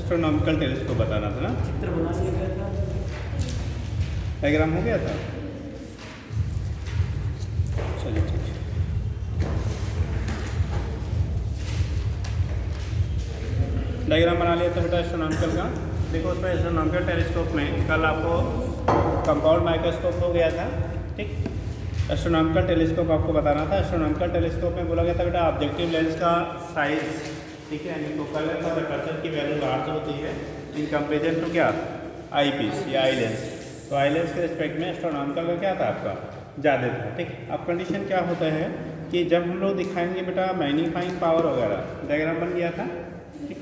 Astronomical telescope बताना था ना, चित्र बना लिया गया था, डायग्राम हो गया था। चलिए ठीक है, डायग्राम बना लिया था बेटा एस्ट्रोनॉमिकल का। देखो उसमें एस्ट्रोनॉमिकल टेलीस्कोप में कल आपको कंपाउंड माइक्रोस्कोप हो गया था, ठीक। एस्ट्रोनॉमिकल टेलीस्कोप आपको बताना था। एस्ट्रोनॉमिकल टेलीस्कोप में बोला गया था बेटा ऑब्जेक्टिव लेंस का साइज, ठीक है, यानी फोकल लेंथ और अपर्चर की वैल्यू लार्ज होती है इन कंपेरिजन टू क्या, आई पीस या आई लेंस। तो आई लेंस के रिस्पेक्ट में एस्ट्रोनॉमिकल का क्या था आपका, ज़्यादा था, ठीक। अब कंडीशन क्या होता है कि जब हम लोग दिखाएंगे बेटा मैग्नीफाइंग पावर वगैरह, डायग्राम बन गया था, ठीक।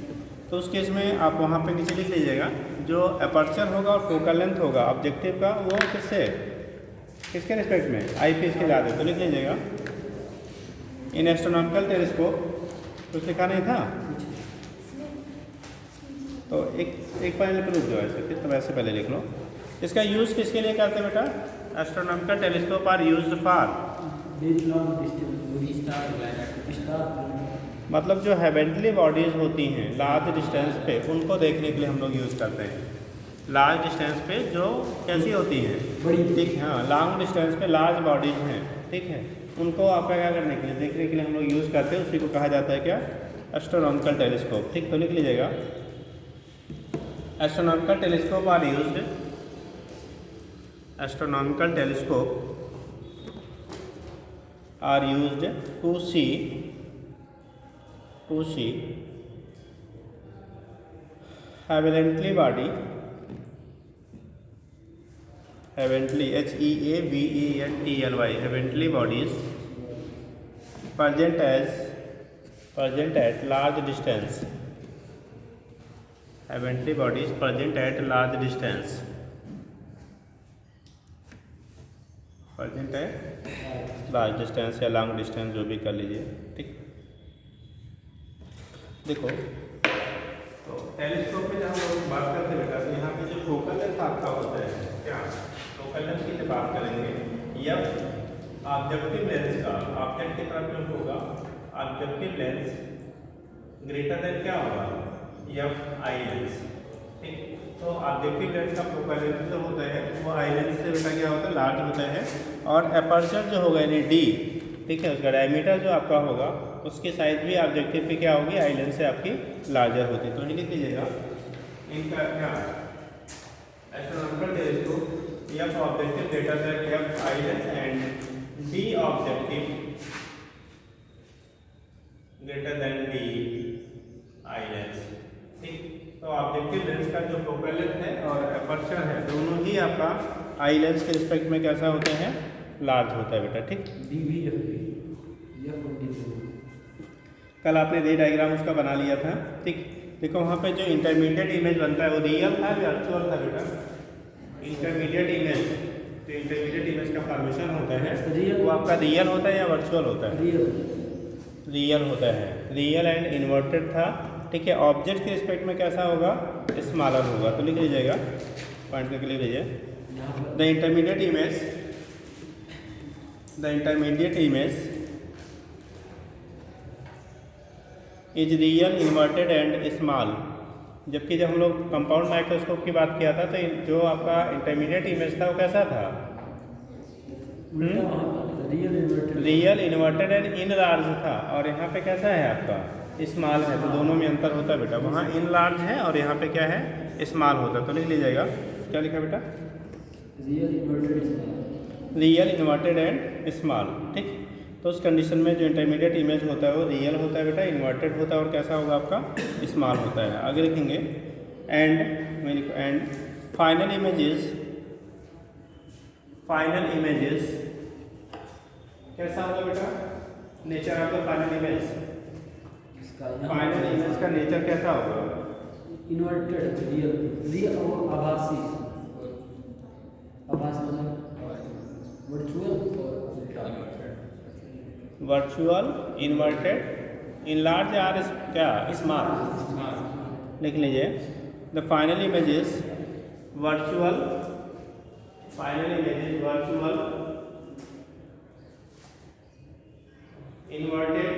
तो उस केस में आप वहाँ पे नीचे लिख लीजिएगा जो अपर्चर होगा और फोकल लेंथ होगा ऑब्जेक्टिव का, वो किसके रिस्पेक्ट में, आई पीस के ज़्यादा। तो लिख लीजिएगा इन एस्ट्रोनॉमिकल टेलीस्कोप, कुछ लिखा नहीं था तो एक पहले रुक जाओ ऐसे, फिर तो वैसे पहले लिख लो। इसका यूज़ किसके लिए करते हैं बेटा, astronomical telescope are used for, मतलब जो हेवेंटली बॉडीज़ होती हैं लार्ज डिस्टेंस पे, उनको देखने के लिए हम लोग यूज़ करते हैं। लार्ज डिस्टेंस पे जो कैसी होती हैं, बड़ी, ठीक है, हाँ, लॉन्ग डिस्टेंस पे लार्ज बॉडीज़ हैं, ठीक है, उनको आपका क्या करने के लिए, देखने के लिए हम लोग यूज़ करते हैं। उसी को कहा जाता है क्या, एस्ट्रोनॉमिकल टेलीस्कोप, ठीक। तो लिख लीजिएगा astronomical telescope are used, astronomical telescope are used to see heavenly body, heavenly HEAVENTLY, heavenly bodies present at large distance, heavenly bodies present at large distance, present at large distance या long distance जो भी कर लीजिए, ठीक। देखो तो telescope में जब हम लोग बात करते हैं बेटा, तो यहाँ पे जो फोकल लेंथ आपका होता है, क्या फोकल लेंथ की जब बात करेंगे, या ऑब्जेक्टिव लेंस का, ऑब्जेक्ट की तरफ जो होगा ऑब्जेक्टिव लेंस ग्रेटर देन क्या होगा, एफ आई लेंस, ठीक। तो ऑब्जेक्टिव लेंस का फोकल लेंथ जो होता है वो आई लेंस से बेटा क्या होता है, लार्ज होता है। और अपर्चर जो होगा यानी डी, ठीक है, उसका डायमीटर जो आपका होगा उसकी साइज भी ऑब्जेक्टिव पे क्या होगी, आई लेंस से आपकी लार्जर होती है। तो ये लिख लीजिएगा इनका क्या, astronomical telescope F objective greater than F eye lens and D objective greater than D eye lens, ठीक। तो ऑब्जेक्टिव लेंस का जो फोकल लेंथ है और अपर्चर है दोनों ही आपका आई लेंस के रिस्पेक्ट में कैसा होते हैं, लार्ज होता है बेटा, ठीक। कल आपने दे डायग्राम उसका बना लिया था, ठीक। देखो वहाँ पे जो इंटरमीडिएट इमेज बनता है वो रियल था या वर्चुअल था बेटा, इंटरमीडिएट इमेज, तो इंटरमीडिएट इमेज का फॉर्मेशन होता है वो आपका रियल होता है या वर्चुअल होता है, रियल होता है, रियल एंड इन्वर्टेड था, ठीक है। ऑब्जेक्ट के रिस्पेक्ट में कैसा होगा, स्मॉलर होगा। तो लिख लीजिएगा, पॉइंट करके लिख लीजिए the intermediate image is real inverted and small. जबकि जब हम लोग कंपाउंड माइक्रोस्कोप की बात किया था तो जो आपका इंटरमीडिएट इमेज था वो कैसा था, real inverted and in large था, और यहाँ पे कैसा है आपका, स्मॉल है। तो दोनों में अंतर होता है बेटा, वहाँ इन लार्ज है और यहाँ पे क्या है, स्मॉल होता है। तो लिख लीजिएगा क्या लिखा बेटा, रियल इन्वर्टेड एंड स्मॉल, ठीक। तो उस कंडीशन में जो इंटरमीडिएट इमेज होता है वो रियल होता है बेटा, इन्वर्टेड होता है और कैसा होगा आपका, स्मॉल होता है। आगे लिखेंगे एंड फाइनल इमेजेस कैसा होगा बेटा, nature of the final image, final image का नेचर कैसा होगा, इन्वर्टेड, रियल और आभासी, virtual, inverted, enlarge or क्या, स्मॉल, लिख लीजिए the final images virtual, inverted,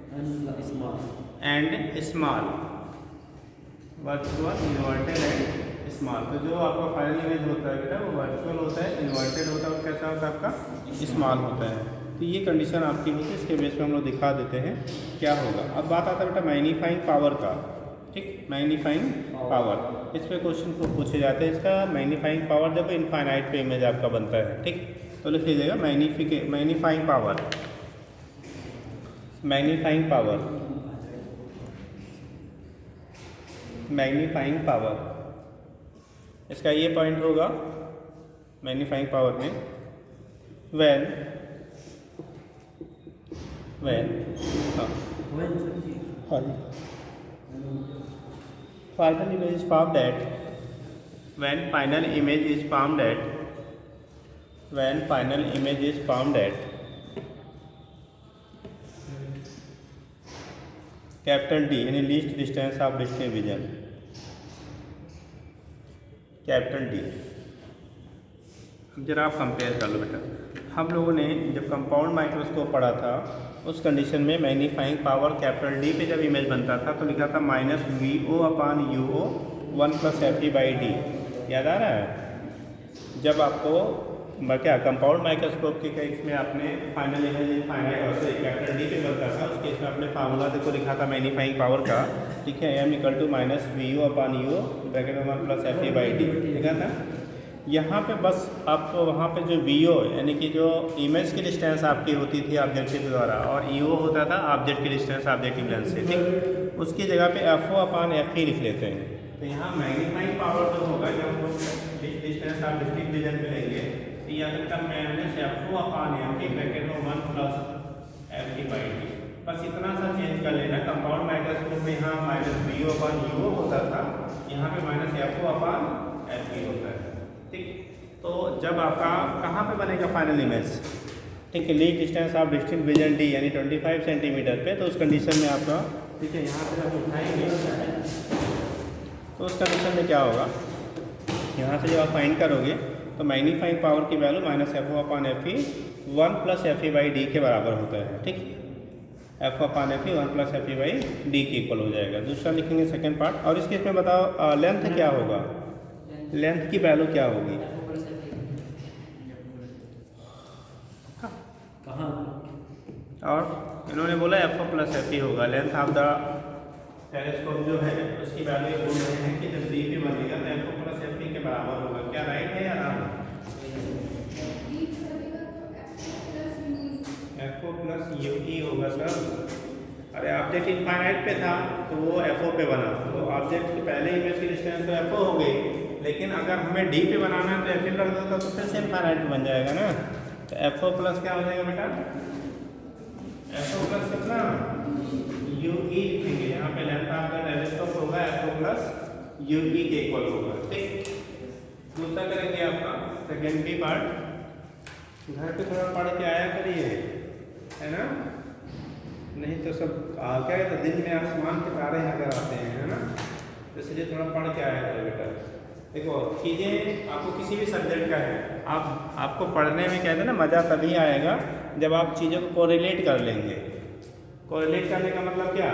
and small. And small, virtual inverted and small. तो जो आपका फाइनल इमेज होता है बेटा वो वर्चुअल होता है, इन्वर्टेड होता है और कैसा होता है आपका स्मॉल होता है। तो ये कंडीशन आपकी होती है, इसके बेस पे हम लोग दिखा देते हैं क्या होगा। अब बात आता है बेटा मैग्नीफाइंग पावर का। ठीक, मैग्नीफाइंग पावर, इस पे क्वेश्चन को पूछे जाते हैं। इसका मैग्नीफाइंग पावर देखो इनफाइनाइट पे इमेज आपका बनता है। ठीक, तो लिख लीजिएगा magnifying power, magnifying power, magnifying power, इसका ये पॉइंट होगा मैग्नीफाइंग पावर में when final image is formed at, when final image is formed at, when final image is formed at capital D यानी least distance of distance vision, capital D। अब जरा आप compare कर लो बेटा, हम लोगों ने जब कंपाउंड माइक्रोस्कोप पढ़ा था उस कंडीशन में मैग्नीफाइंग पावर कैपिटल D पे जब इमेज बनता था तो लिखा था -VO/UO 1+FE/D। याद आ रहा है? जब आपको क्या कंपाउंड माइक्रोस्कोप के केस में आपने फाइनल इमेज इनफाइनाइट और से कैपिटल D पे बनता था, उस केस में आपने फार्मूला देखो लिखा था मैग्नीफाइंग पावर का, ठीक है, M = -VO/UO ब्रैकेट में 1+FE/D लिखा था। यहाँ पे बस आपको वहाँ पे जो VO यानी कि जो इमेज की डिस्टेंस आपकी होती थी ऑब्जेक्टिव द्वारा और EO होता था ऑब्जेक्ट की डिस्टेंस ऑब्जेक्टिव लेंस से, ठीक, उसकी जगह पे FO/FE लिख लेते हैं। तो यहाँ मैग्नीफाइंग पावर जो होगा जब हम लोग डिस्टेंस ऑब्जेक्टिव विजन पे लेंगे तो यह FO/FE ब्रैकेट में 1+FE/D। बस इतना सा चेंज कर लेना। कंपाउंड माइक्रोस्कोप में यहाँ -VO/UO होता था, यहाँ पे -FO/FE होता है। ठीक, तो जब आपका कहाँ पे बनेगा फाइनल इमेज, ठीक है, lead distance of distinct vision D यानी 25 सेंटीमीटर पे, तो उस कंडीशन में आपका, ठीक है, यहाँ पे आप उठाएंगे तो उस कंडीशन में क्या होगा, यहाँ से जब आप फाइंड करोगे तो मैग्नीफाइंग पावर की वैल्यू -FO/FE 1+FE/D के बराबर होता है। ठीक, FO/FE 1+FE/D के इक्वल हो जाएगा। दूसरा लिखेंगे सेकेंड पार्ट। और इसके इसमें बताओ लेंथ क्या होगा, लेंथ की वैल्यू क्या होगी? कहाँ? और इन्होंने बोला FO+FE होगा। लेंथ ऑफ द टेलीस्कोप जो है उसकी वैल्यू ये बोल रहे हैं कि जब D पे बनेगा तो FO+FE के बराबर होगा। क्या राइट है या रॉन्ग? FO+UE होगा सर। अरे ऑब्जेक्ट इनफाइनाइट पे था तो वो FO पे बना, तो ऑब्जेक्ट की पहले इमेज की डिस्टेंस तो FO हो गई, लेकिन अगर हमें D पे बनाना है तो FE रख दो तो फिर से इनफाइनाइट बन जाएगा ना। तो FO+ क्या हो जाएगा बेटा? FO+ कितना? UE लिखेंगे। यहाँ पे लेंथ ऑफ द टेलीस्कोप होगा FO+UE के इक्वल होगा। ठीक, दूसरा करेंगे आपका सेकेंडरी पार्ट। घर पे थोड़ा पढ़ के आया करिए, है ना, नहीं तो सब क्या कहते दिन में आसमान के तारे नजर आते हैं, है ना, तो इसलिए थोड़ा पढ़ के आया करो बेटा। देखो चीज़ें आपको किसी भी सब्जेक्ट का है, आपको पढ़ने में कहते हैं ना मज़ा तभी आएगा जब आप चीज़ों को कोरिलेट कर लेंगे। कोरिलेट करने का मतलब क्या,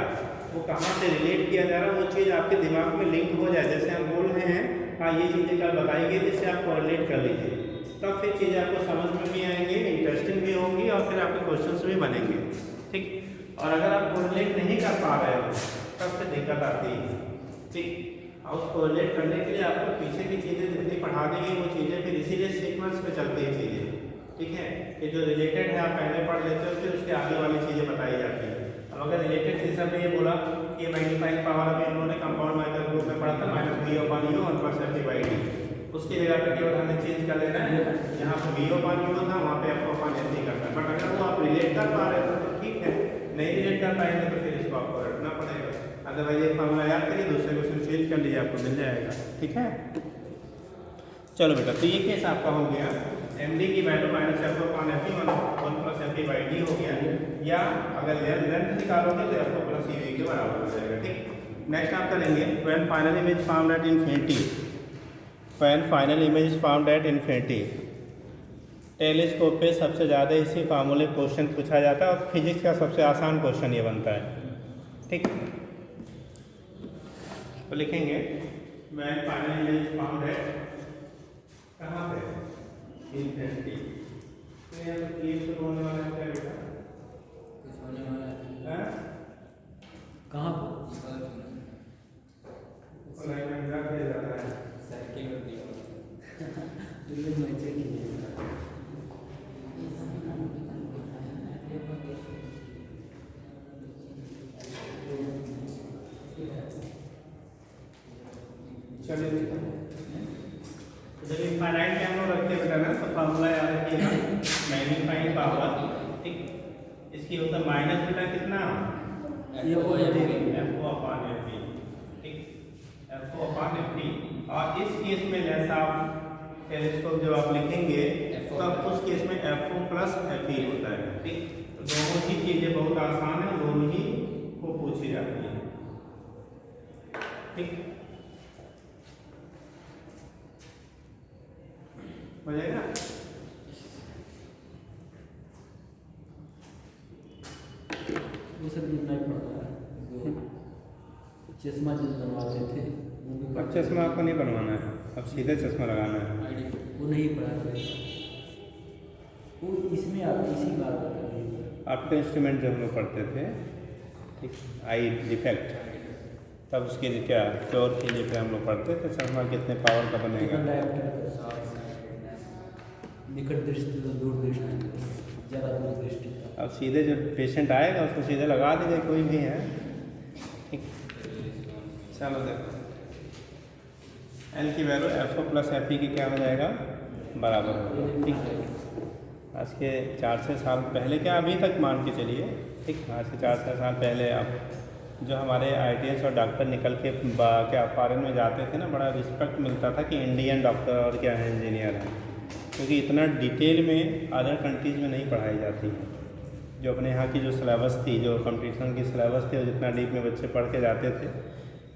वो कहाँ से रिलेट किया जा रहा है वो चीज़ आपके दिमाग में लिंक हो जाए। जैसे हम बोल रहे हैं हाँ ये चीज़ें कल बताई गई, जिससे आप कोरिलेट कर लीजिए, तब फिर चीज़ें आपको समझ में भी आएंगी, इंटरेस्टिंग भी होंगी और फिर आपके क्वेश्चंस भी बनेंगे। ठीक, और अगर आप कोरिलेट नहीं कर पा रहे हो तब से दिक्कत आती है। ठीक, और उस कोरिलेट करने के लिए आपको पीछे की चीज़ें जितनी पढ़ा दी गई वो चीज़ें फिर इसीलिए सीक्वेंस पे चलती है चीज़ें। ठीक है, कि जो रिलेटेड है आप पहले पढ़ लेते हो, फिर उसके आगे वाली चीज़ें बताई जाती है। अब अगर रिलेटेड सिस्टम में ये बोला कि मैग्नीफाइंग पावर अभी उन्होंने कंपाउंड माइक्रोस्कोप में पढ़ा था -VO/U 1+FE/D, उसकी जगह पे केवल हमें चेंज कर लेना है, जहाँ पर VO/U था वहाँ पे FO/FE करना है। बट अगर वो आप रिलेट कर पा रहे हो तो ठीक है, नहीं रिलेट कर पाएंगे तो फिर इसको आपको रखना पड़ेगा। अदरवाइज एक फॉर्मूला याद करिए, दूसरे क्वेश्चन चेंज कर लीजिए, आपको मिल जाएगा। ठीक है, चलो बेटा, तो ये केस आपका हो गया MD की वैल्यू -FO/FE 1+FE/D हो गया, या अगर लेंथ निकालोगे तो FO+UE के बराबर हो जाएगा। ठीक, नेक्स्ट आप करेंगे when final image found at infinity. When final image found at infinity, telescope पे सबसे ज़्यादा इसी फार्मूले क्वेश्चन पूछा जाता है और फिजिक्स का सबसे आसान क्वेश्चन ये बनता है। ठीक, तो लिखेंगे when final image is found at कहाँ पे इन्फिनिटी। तो यहाँ पर क्लियर शुरू होने वाला है क्या बेटा? कुछ होने वाला है हैं? कहाँ पर लाइन में ड्रा किया जा रहा है। सर्किल में दिया दुल्हन में चेक कीजिएगा। चलिए तो जब इनफाइनाइट में हम लोग रखते बेटा ना तो फार्मूला याद रखिएगा मैग्नीफाइंग पावर, ठीक। इसकी होता है माइनस बेटा कितना ये वो है FO अपॉन FP, ठीक। FO upon FP। और इस केस में जैसा आप टेलीस्कोप जब आप लिखेंगे तब उस केस में FO प्लस FE होता है, ठीक। तो दोनों ही चीज़ें बहुत आसान है, दोनों ही को पूछी जाती है, ठीक। हो जाएगा। वो सब नहीं पड़ता है जो चश्मा जो बनवाते थे अब चश्मा आपको नहीं बनवाना है, अब सीधे चश्मा लगाना है। वो नहीं पढ़ाते वो इसमें आप इसी बात बताइए। आपके इंस्ट्रूमेंट जब हम लोग पढ़ते थे, ठीक, आई डिफेक्ट, तब उसके लिए क्या क्योर के लिए हम लोग पढ़ते थे चश्मा कितने पावर का बनेगा। निकट दृष्टि तो दूर दृष्टि, ज़्यादा दूर दृष्टि। अब सीधे जो पेशेंट आएगा उसको सीधे लगा दीजिए, कोई भी है, ठीक। चलो देखो एल की वैल्यू FO प्लस FE की क्या हो जाएगा बराबर होगा, ठीक। आज के 4-6 साल पहले क्या अभी तक मान के चलिए, ठीक। आज से 4-6 साल पहले आप जो हमारे ITS और डॉक्टर निकल के क्या फॉरेन में जाते थे ना, बड़ा रिस्पेक्ट मिलता था कि इंडियन डॉक्टर और क्या है इंजीनियर हैं, क्योंकि इतना डिटेल में अदर कंट्रीज़ में नहीं पढ़ाई जाती है। जो अपने यहाँ की जो सिलेबस थी, जो कंपटीशन की सिलेबस थी, और जितना डीप में बच्चे पढ़ के जाते थे,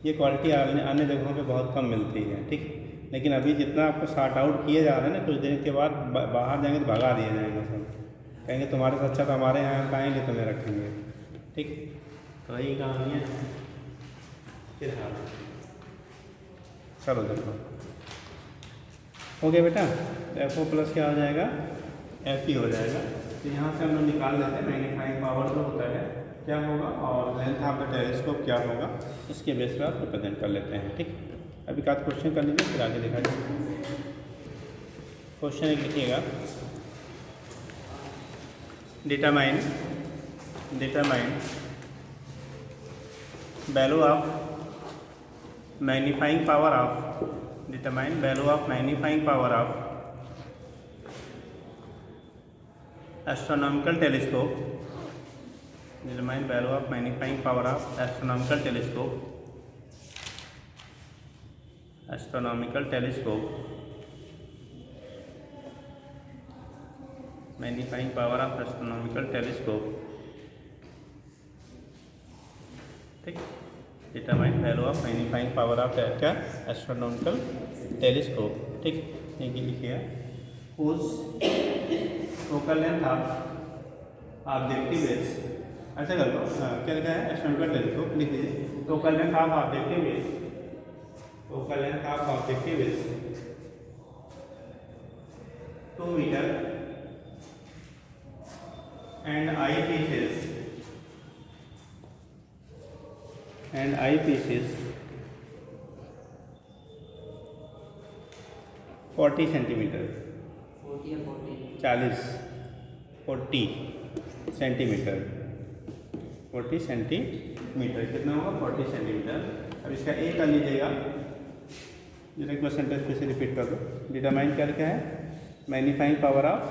ये क्वालिटी अन्य जगहों पे बहुत कम मिलती है, ठीक। लेकिन अभी जितना आपको शॉर्ट आउट किए जा रहे हैं ना, कुछ दिन के बाद बाहर जाएंगे तो भगा दिए जाएंगे सब, कहेंगे तुम्हारे से अच्छा तो हमारे यहाँ आएंगे तुम्हें रखेंगे, ठीक। तो यही कहानी है फिर। हाँ चलो देखो हो गया बेटा, FO प्लस क्या हो जाएगा FE हो जाएगा। तो यहाँ से हम लोग निकाल लेते हैं मैग्नीफाइंग पावर जो होता है क्या होगा और लेंथ ऑफ द टेलीस्कोप क्या होगा, इसके बेस पर आप रिप्रेजेंट कर लेते हैं, ठीक। अभी का क्वेश्चन कर लीजिए फिर आगे देखा जाए। क्वेश्चन एक लिखिएगा, determine value of magnifying power of determine value of magnifying power of astronomical telescope. Determine value of magnifying power of astronomical telescope. Magnifying power of astronomical telescope, ठीक। Determine value of magnifying power of क्या astronomical telescope, ठीक। ये लिखिए उस focal length of objective is, ऐसे कर लो, क्या लिखा है एस्ट्रोनॉमिकल टेलीस्कोप लिख लीजिए। Focal length of objective is 2 metre and eyepieces 40 centimetre 40 centimetre 40 centimetre कितना होगा 40 सेंटीमीटर। अब इसका ए कर लीजिएगा, जरा एक बार सेंटेंस फिर से रिपीट कर दो। डिटरमाइन क्या लिखा है magnifying power of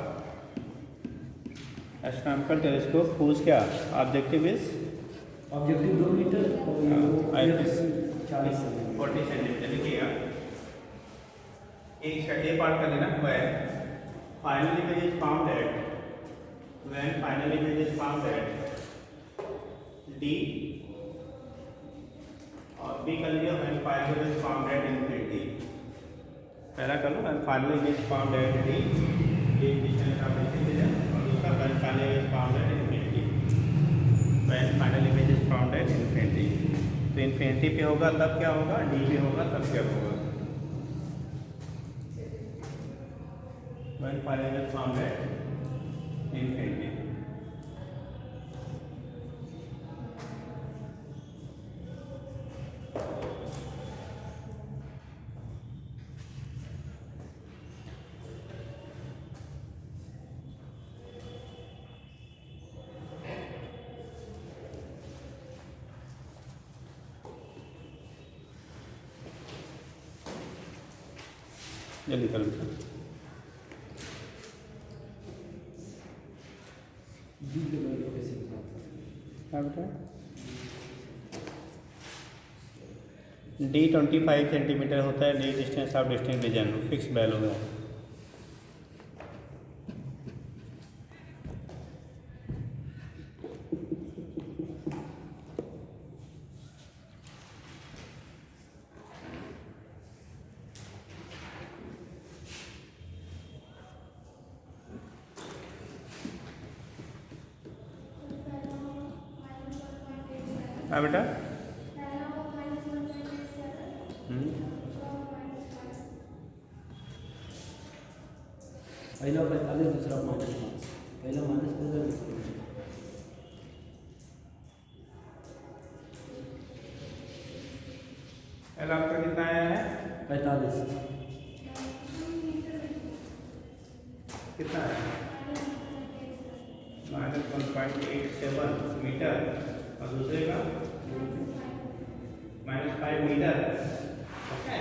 astronomical telescope whose क्या ऑब्जेक्टिव इज 2 मीटर और 40 सेंटीमीटर लिखिएगा। एक ए पार्ट का लेना हुआ है final image is found at when final image is found at D, और बी कर लिया when final image is found at infinity. पहला कर लो when final image is found at D, ये डिस्टेंस आप लिख लीजिए, और दूसरा when final image is found at infinity, when final image is found at infinity. तो इन्फिनिटी पे होगा तब क्या होगा, डी पे होगा तब क्या होगा। when final is found at infinity. जल्दी करो बेटा। डी के वैल्यू कैसे निकालते हैं? क्या बेटा? डी 25 सेंटीमीटर होता है, D distance of distinct vision, fix value है। हाँ बेटा। पहला 45, दूसरा -5, पहला माइनस दूसरा। एल आपका कितना आया है? 45। कितना है? -1.87 मीटर और दूसरे का -5 मीटर। ओके,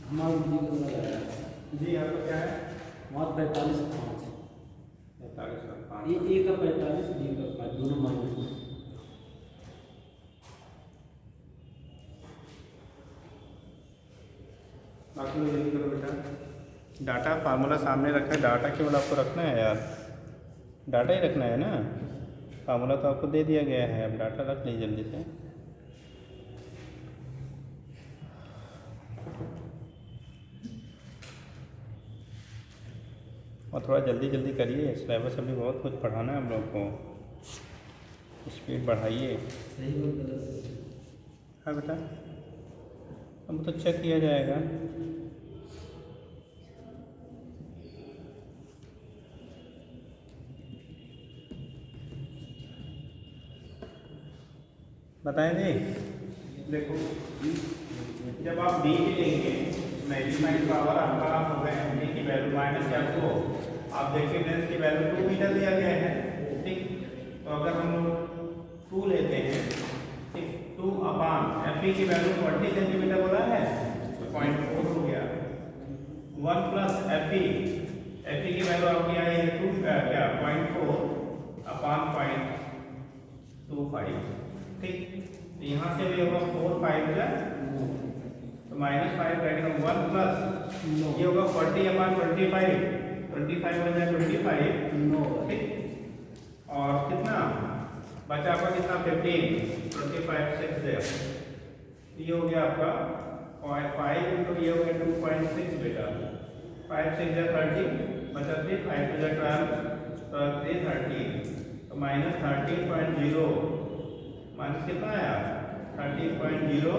हमारा डी का लगाया जी आपका क्या है? 45, 5। 45 और 5। ए का 45, डी का 5, दोनों माइनस में। बाकी लोग यही करो बेटा। डाटा फार्मूला सामने रखा है, डाटा केवल आपको रखना है यार, डाटा ही रखना है ना। फार्मूला तो आपको दे दिया गया है, अब डाटा रख लीजिए जल्दी से। और थोड़ा जल्दी जल्दी करिए, सिलेबस अभी बहुत कुछ पढ़ाना है हम लोग को, स्पीड बढ़ाइए। सही और गलत। हाँ बेटा, अब तो चेक किया जाएगा। बताएं जी। देखो, जब आप डी की लेंगे, मैग्नीफाइंग पावर आपका हो गया डी की वैल्यू माइनस या को, आप देखिए लेंस की वैल्यू 2 मीटर दिया गया है, ठीक। तो अगर हम लोग 2 लेते हैं, ठीक, 2 अपान एफ की वैल्यू 40 सेंटीमीटर बोला है, तो 0.4 हो गया। 1 प्लस एफ की वैल्यू आपकी आई है 2 क्या 0.4 अपान 0.25, ठीक। तो यहाँ से भी होगा 4 5 का तो -5 रहेगा। 1 प्लस ये होगा 40 अपान 25, 25 हो जाए 25, ठीक। और कितना बचा आपका, कितना 15, 25 6 से ये हो गया आपका 0.5, तो ये हो गया 2.6 बेटा। 5 6 जा 30 बचा 3, 5 जा 12 तो 13, तो -13.0 माइनस कितना आया 13.0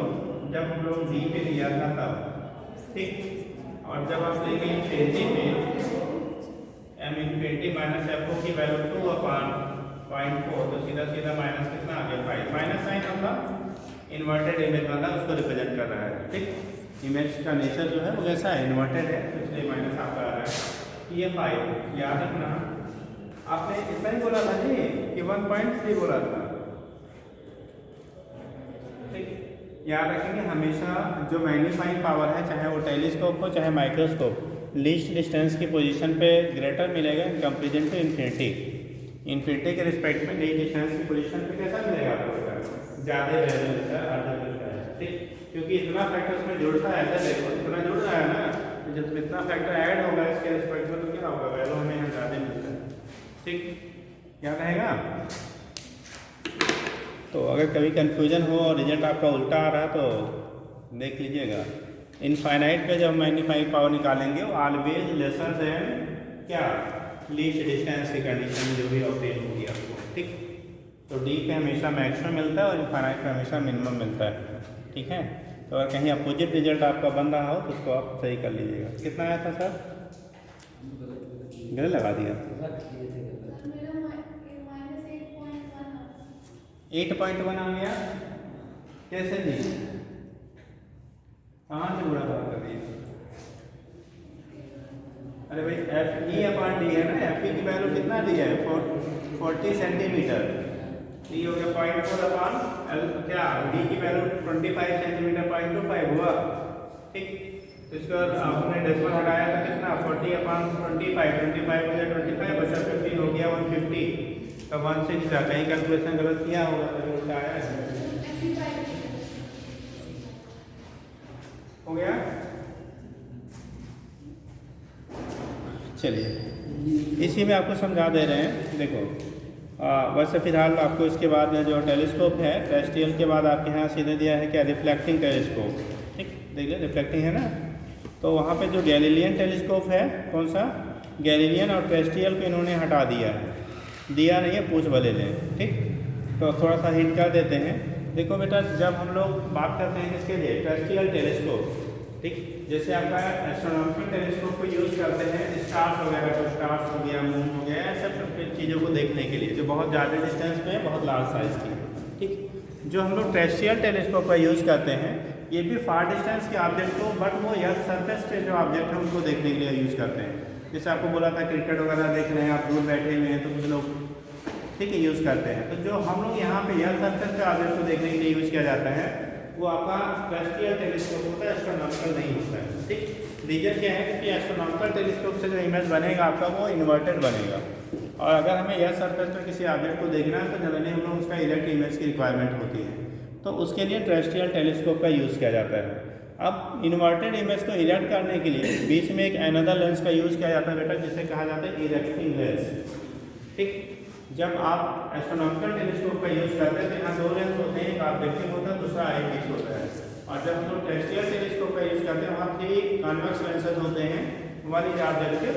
जब हम लोग डी पे लिया था तब, ठीक। और जब आप लेंगे इन्फिनिटी पे, एम इन्फिनिटी माइनस एफ की वैल्यू 2 अपान 0.4, तो सीधा सीधा माइनस कितना आ गया 5। माइनस साइन आपका इन्वर्टेड इमेज वाला उसको रिप्रेजेंट कर रहा है, ठीक। इमेज का नेचर जो है वो कैसा है, इन्वर्टेड है, तो इसलिए माइनस आपका आ रहा है। ये 5 याद रखना। आपने इतना ही बोला था जी कि 1.3 बोला था, याद रखेंगे हमेशा जो मैग्नीफाइंग पावर है, चाहे वो टेलीस्कोप हो चाहे माइक्रोस्कोप, लीस्ट डिस्टेंस की पोजीशन पे ग्रेटर मिलेगा in comparison to infinity. Infinity के रिस्पेक्ट में लीस्ट डिस्टेंस की पोजीशन पे कैसा मिलेगा आपको, ज़्यादा वैल्यू मिलता है, अर्धा मिलता है, ठीक। क्योंकि इतना फैक्टर उसमें जुड़ता है, ऐसा देखो इतना जुड़ रहा है ना, तो जब इतना फैक्टर ऐड होगा इसके रिस्पेक्ट में तो क्या होगा, वैल्यू हमें यहाँ ज़्यादा मिलता है, ठीक। क्या रहेगा? तो अगर कभी कंफ्यूजन हो और रिजल्ट आपका उल्टा आ रहा है तो देख लीजिएगा। इनफाइनाइट पे जब मैग्नीफाइंग पावर निकालेंगे वो ऑलवेज लेसर देन क्या लीस्ट डिस्टेंस की कंडीशन में जो भी ऑब्टेन होगी आपको, ठीक। तो डी पे हमेशा मैक्सिमम मिलता है और इनफाइनाइट पे हमेशा मिनिमम मिलता है, ठीक है। तो अगर कहीं अपोजिट रिजल्ट आपका बन रहा हो तो उसको आप सही कर लीजिएगा। कितना आया था सर? गले लगा दिया। 8.1 आ गया। कैसे जी? कहाँ से बुरा बात कर दिया? अरे भाई एफ ई अपॉन डी है ना, एफ ई की वैल्यू कितना दी है? 40 सेंटीमीटर। डी हो गया 0.4 अपॉन एल, क्या डी की वैल्यू 25 सेंटीमीटर, 0.25 हुआ, ठीक। तो इसका आपने डेसिमल हटाया था कितना? 40 अपॉन 25, 25 हो गया 25 बचा 15 हो गया 150 का 16 था। कहीं कैलकुलेशन गलत किया होगा तभी उल्टा आया है। हो गया। चलिए इसी में आपको समझा दे रहे हैं। देखो वैसे फिलहाल आपको इसके बाद जो टेलीस्कोप है, टेरेस्ट्रियल के बाद आपके यहाँ सीधे दिया है क्या? रिफ्लेक्टिंग टेलीस्कोप, ठीक। देख लिया रिफ्लेक्टिंग है ना। तो वहाँ पे जो गैलीलियन टेलीस्कोप है, कौन सा? गैलीलियन और टेरेस्ट्रियल को इन्होंने हटा दिया है, दिया नहीं है, पूछ भले लें, ठीक। तो थोड़ा सा हिंट कर देते हैं। देखो बेटा, जब हम लोग बात करते हैं इसके लिए टेरेस्ट्रियल टेलीस्कोप, ठीक, जैसे आपका एस्ट्रोनॉमिकल टेलीस्कोप को यूज़ करते हैं स्टार्स वगैरह को, स्टार्स हो गया, मून हो गया, ऐसे सब चीज़ों को देखने के लिए जो बहुत ज़्यादा डिस्टेंस पे है, बहुत लार्ज साइज़ की, ठीक। जो हम लोग टेरेस्ट्रियल टेलीस्कोप का यूज़ करते हैं, ये भी फार डिस्टेंस के ऑब्जेक्ट को, बट वो अर्थ सरफेस पे जो ऑब्जेक्ट है उनको देखने के लिए यूज़ करते हैं। जैसे आपको बोला था क्रिकेट वगैरह देख रहे हैं आप, दूर बैठे हुए हैं तो कुछ लोग, ठीक है, यूज़ करते हैं। तो जो हम लोग यहाँ पे अर्थ सरफेस पे ऑब्जेक्ट को देखने के लिए यूज़ किया जाता है वो आपका टेरेस्ट्रियल टेलीस्कोप होता है, एस्ट्रोनॉमिकल नहीं होता है, ठीक। रीजन क्या है? क्योंकि एस्ट्रोनॉमिकल टेलीस्कोप से जो इमेज बनेगा आपका वो इन्वर्टेड बनेगा, और अगर हमें यह सरफेस पर किसी ऑब्जेक्ट को देखना है तो जनरली हम लोग उसका इरेक्ट इमेज की रिक्वायरमेंट होती है, तो उसके लिए टेरेस्ट्रियल टेलीस्कोप का यूज़ किया जाता है। अब इन्वर्टेड इमेज को इरेक्ट करने के लिए बीच में एक एनदर लेंस का यूज़ किया जाता है बेटा, जिसे कहा जाता है इरेक्टिंग लेंस, ठीक। जब आप एस्ट्रोनॉमिकल टेलीस्कोप का यूज़ करते हैं तो यहाँ दो लेंस होते हैं, एक ऑब्जेक्टिव होता है, दूसरा आई पीस होता है। और जब हम लोग टेरेस्ट्रियल टेलीस्कोप का यूज़ करते हैं वहाँ 3 कॉन्वेक्स लेंसेज होते हैं। One is objective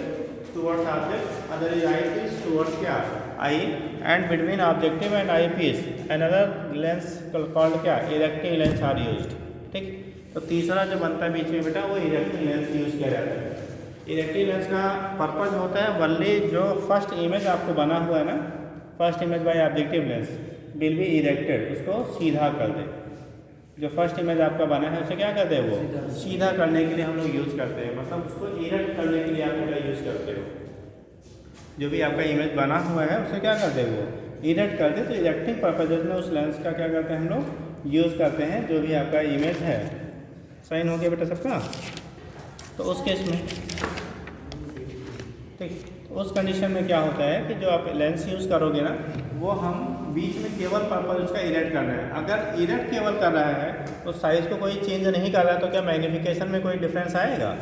towards object, other is eye piece towards क्या? Eye, and between objective and eye piece another lens called क्या? इरेक्टिंग लेंस आर यूज्ड, ठीक। तो तीसरा जो बनता है बीच में बेटा वो इरेक्टिंग लेंस यूज़ किया जाता है। इरेक्टिंग लेंस का पर्पज़ होता है वनली जो फर्स्ट इमेज आपको बना हुआ है ना, first image by objective lens will be erected, उसको सीधा कर दे। जो फर्स्ट इमेज आपका बना है उसे क्या करते हैं? वो सीधा करने के लिए हम लोग यूज़ करते हैं, मतलब उसको इरेक्ट करने के लिए आप क्या यूज़ करते हो? जो भी आपका इमेज बना हुआ है उसे क्या करते हैं? वो इरेक्ट करते। तो इरेक्टिंग पर्पजेज में उस लेंस का क्या करते हैं हम लोग? यूज़ करते हैं, जो भी आपका इमेज है। साइन हो गया बेटा सबका? तो उस केस में, ठीक, उस कंडीशन में क्या होता है कि जो आप लेंस यूज़ करोगे ना, वो हम बीच में केवल पर्पज उसका इरेक्ट करना है। अगर इरेक्ट केवल कर रहा है तो साइज़ को कोई चेंज नहीं कर रहा है तो क्या मैग्नीफिकेशन में कोई डिफरेंस आएगा?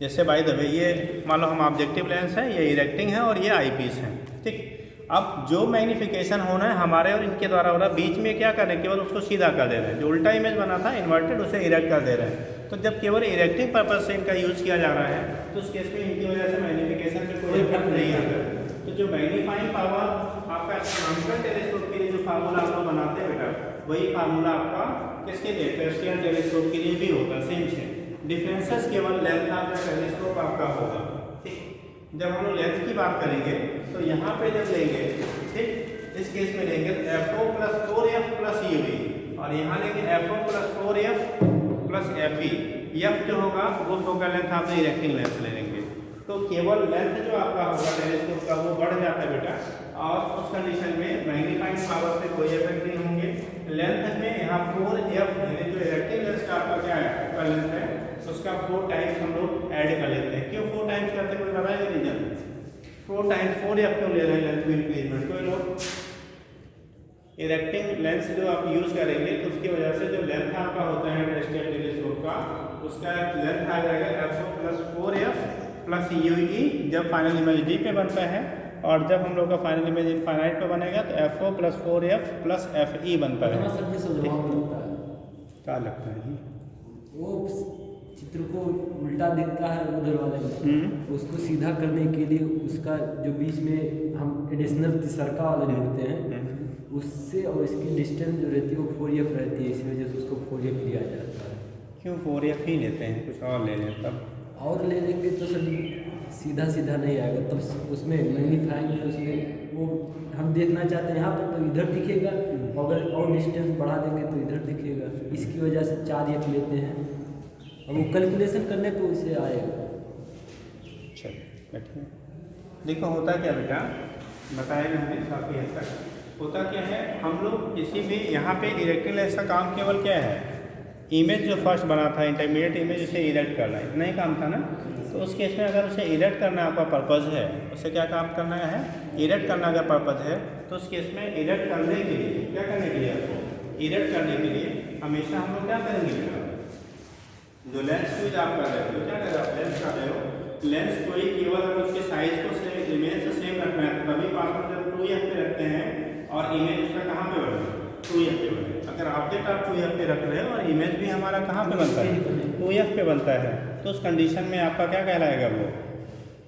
जैसे बाय द वे ये मान लो हम ऑब्जेक्टिव लेंस है, ये इरेक्टिंग है और ये आई पीस है, ठीक। अब जो मैग्नीफिकेशन होना है हमारे और इनके द्वारा हो रहा है, बीच में क्या कर रहे हैं? केवल उसको सीधा कर दे रहे हैं। जो उल्टा इमेज बना था इन्वर्टेड, उसे इरेक्ट कर दे रहे हैं। तो जब केवल इरेक्टिंग पर्पज से इनका यूज़ किया जा रहा है तो उस केस में इनकी वजह से मैग्नीफिकेशन में कोई इफेक्ट नहीं आता है। तो जो मैग्नीफाइंग पावर आपका एस्ट्रोनॉमिकल टेलीस्कोप के लिए जो फार्मूला आप लोग बनाते हैं बेटा, वही फार्मूला आपका किसके लिए? टेरेस्ट्रियल टेलीस्कोप के लिए भी होगा, सेम से। डिफरेंसेस केवल लेंथ ऑफ द टेलीस्कोप आपका होगा, ठीक। जब हम लोग लेंथ की बात करेंगे तो यहाँ पे जब लेंगे, ठीक, इस केस में लेंगे FO + 4F + UV, और यहाँ लेंगे FO + 4F + FE। F जो होगा वो फोकल लेंथ आप इरेक्टिंग लेंस ले लेंगे, तो केवल लेंथ जो आपका होगा टेलीस्कोप का वो बढ़ जाता है बेटा, और उस कंडीशन में मैग्नीफाइंग पावर से कोई इफेक्ट नहीं होंगे। लेंथ में यहाँ 4F यानी जो इरेक्टिंग लेंस का आपका क्या है? फोकल लेंथ है, उसका 4 टाइम्स हम लोग ऐड कर लेते हैं। क्यों 4 टाइम्स करते हैं? कोई बताएगा रीजन? 4 टाइम्स 4F क्यों ले रहे हैं लेंथ में इंक्रीजमेंट? कोई लोग? इरेक्टिंग लेंस जो आप यूज़ करेंगे तो उसकी वजह से जो लेंथ आपका होता है टेरेस्ट्रियल टेलीस्कोप का, उसका लेंथ आ जाएगा FO + 4F + UE जब फाइनल इमेज डी पे बनता है, और जब हम लोग का फाइनल इमेज इनफाइनाइट पे बनेगा तो FO + 4F + FE बनता है। क्या लगता है? वो चित्र को उल्टा दिखता है उधर वाले में, उसको सीधा करने के लिए उसका जो बीच में हम एडिशनल तिसरका वाला जोड़ते हैं, उससे और इसकी डिस्टेंस जो रहती है वो 4F रहती है, इसी वजह से उसको 4F लिया जाता है। क्यों 4F ही लेते हैं, कुछ और ले लें तब? और ले लेंगे तो सर सीधा सीधा नहीं आएगा, तब उसमें मैग्नीफाइंग में उसमें वो हम देखना चाहते हैं यहाँ पर तो इधर दिखेगा, अगर और डिस्टेंस बढ़ा देंगे तो इधर दिखेगा, इसकी वजह से 4F लेते हैं। और वो कैलकुलेशन करने पे उसे आएगा। चलिए बैठिए। देखो होता क्या बेटा, बताएगा हमें काफ़ी हद तक। होता क्या है, हम लोग किसी भी यहाँ पे इरेक्टिंग लेंस का काम केवल क्या है, इमेज जो फर्स्ट बना था इंटरमीडिएट इमेज, उसे इरेक्ट करना, इतना ही काम था ना। तो उस केस में अगर उसे इरेक्ट करना आपका पर्पज़ है, उसे क्या काम करना है, इरेक्ट करना अगर पर्पज़ है, तो उस केस में इरेक्ट करने के लिए क्या करने के लिए, आपको इरेक्ट करने के लिए हमेशा हम लोग क्या करेंगे बेटा, जो लेंस चूज आप कर रहे हो, क्या कर रहे हो, आप लेंस कर रहे हो, लेंस को ही केवल अगर उसके साइज को सेम इमेज से सेम रखना है, तो कभी पास जब 2F पे रखते हैं और इमेज उसका कहाँ पे बने, 2F पे बने। अगर ऑब्जेक्ट आप 2F पे रख रहे हो और इमेज भी हमारा कहाँ पे बनता है, 2F पे बनता है, तो उस कंडीशन में आपका क्या कहलाएगा, वो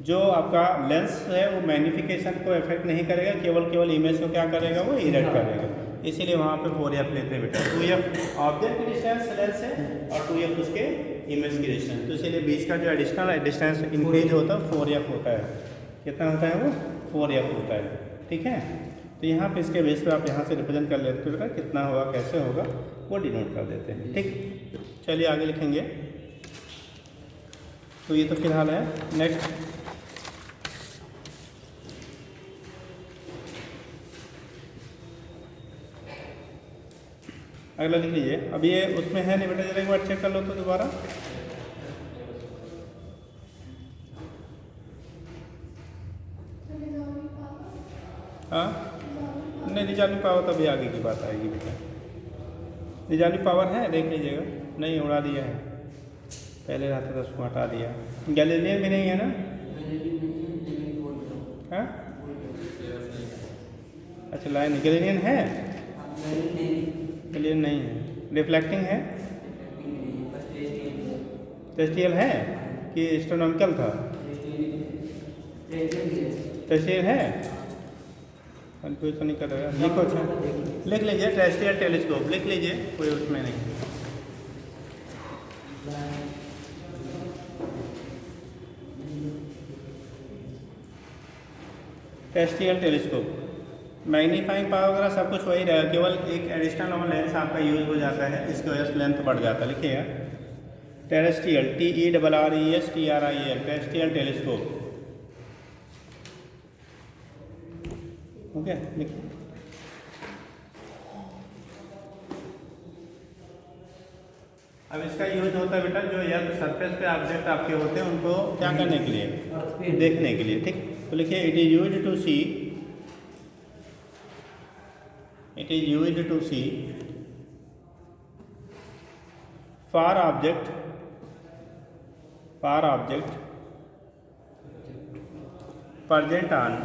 जो आपका लेंस है वो मैग्नीफिकेशन को इफेक्ट नहीं करेगा, केवल इमेज को क्या करेगा, वो इरेक्ट करेगा। इसीलिए वहाँ पे 4F लेते हैं बेटा। 2F ऑब्जेक्ट की डिस्टेंस लेंस है और 2F उसके इमेज की डिस्टेंस, तो इसीलिए बीच का जो एडिशनल डिस्टेंस इंक्रीज होता है 4F होता है। कितना होता है वो, 4F होता है, ठीक है। तो यहाँ पे इसके बेस पे आप यहाँ से रिप्रेजेंट कर लेते हो बेटा, कितना होगा कैसे होगा वो डिनोट कर देते हैं, ठीक। चलिए आगे लिखेंगे। तो ये तो फिलहाल है। नेक्स्ट अगला लिख लीजिए। अब ये उसमें है नहीं बेटा, जरा एक बार चेक कर लो तो दोबारा। हाँ नहीं, निजामी पावर तो अभी आगे की बात आएगी बेटा। निजामी पावर है, देख लीजिएगा। नहीं, उड़ा दिया है, पहले रहता था उसको हटा दिया। गैलीलियन भी नहीं है ना? हाँ अच्छा, लाइन गैलीलियन है, गैलीलियन नहीं है। रिफ्लेक्टिंग है, टेस्टियल है कि एस्ट्रोनॉमिकल था, टेस्टियल है, कन्फ्यूज नहीं कर रहा है। लिखो, अच्छा लिख लीजिए, टेरेस्ट्रियल टेलीस्कोप लिख लीजिए, कोई उसमें नहीं। टेरेस्ट्रियल टेलीस्कोप मैग्नीफाइंग पावर वगैरह सब कुछ वही रहेगा, केवल एक एडिशनल और लेंस आपका यूज हो जाता है, इसकी वजह से लेंथ बढ़ जाता है। लिखिएगा terrestrial, TERRESTRIAL terrestrial telescope, okay. लिखिए अब इसका यूज होता है बेटा, जो यह सरफेस पे ऑब्जेक्ट आपके होते हैं उनको क्या करने के लिए, देखने के लिए, ठीक। तो लिखिए it is used to see, it is used to see far object present on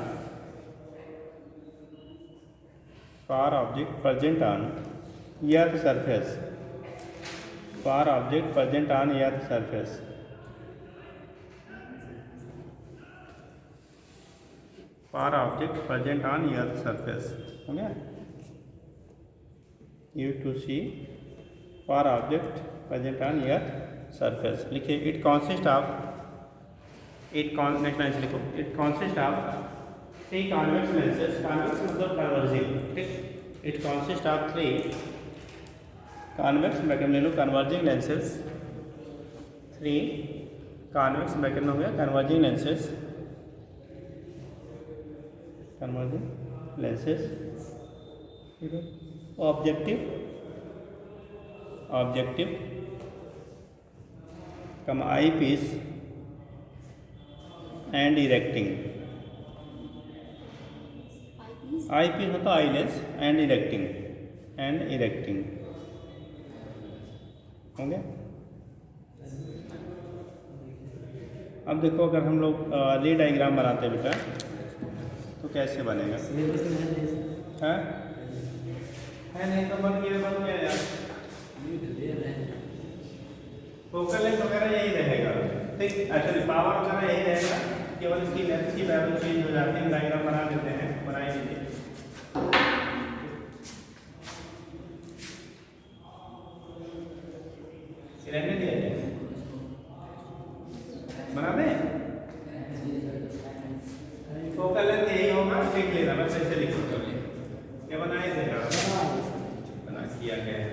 earth surface, far object present on earth surface, far object present on earth surface, हो गया। You to see far object present on earth surface। लिखिए it consists of next line से लिखो, it consists of 3 convex lenses, convex मतलब converging, ठीक। it consists of 3 convex bracket में ले लो converging lenses, 3 convex ब्रैकेट में हो गया converging lenses, objective cum eyepiece and erecting, eyepiece होता आई लेंस एंड इरेक्टिंग, हो गया। अब देखो अगर हम लोग रे डायग्राम बनाते हैं बेटा तो कैसे बनेगा, है नहीं तो बन गया यार, फोकल लेंथ वगैरह यही रहेगा, ठीक। एक्चुअली पावर वगैरह यही रहेगा, केवल इसकी लेंथ की वैल्यू चेंज हो जाती है। डायग्राम बना देते हैं, बनाई लीजिए। रहने दिया जाए, बना दें। फोकल लेंथ यही होगा, लिख लेना, बस ऐसे लिखो। चलिए क्या बनाए देगा, बना किया गया है।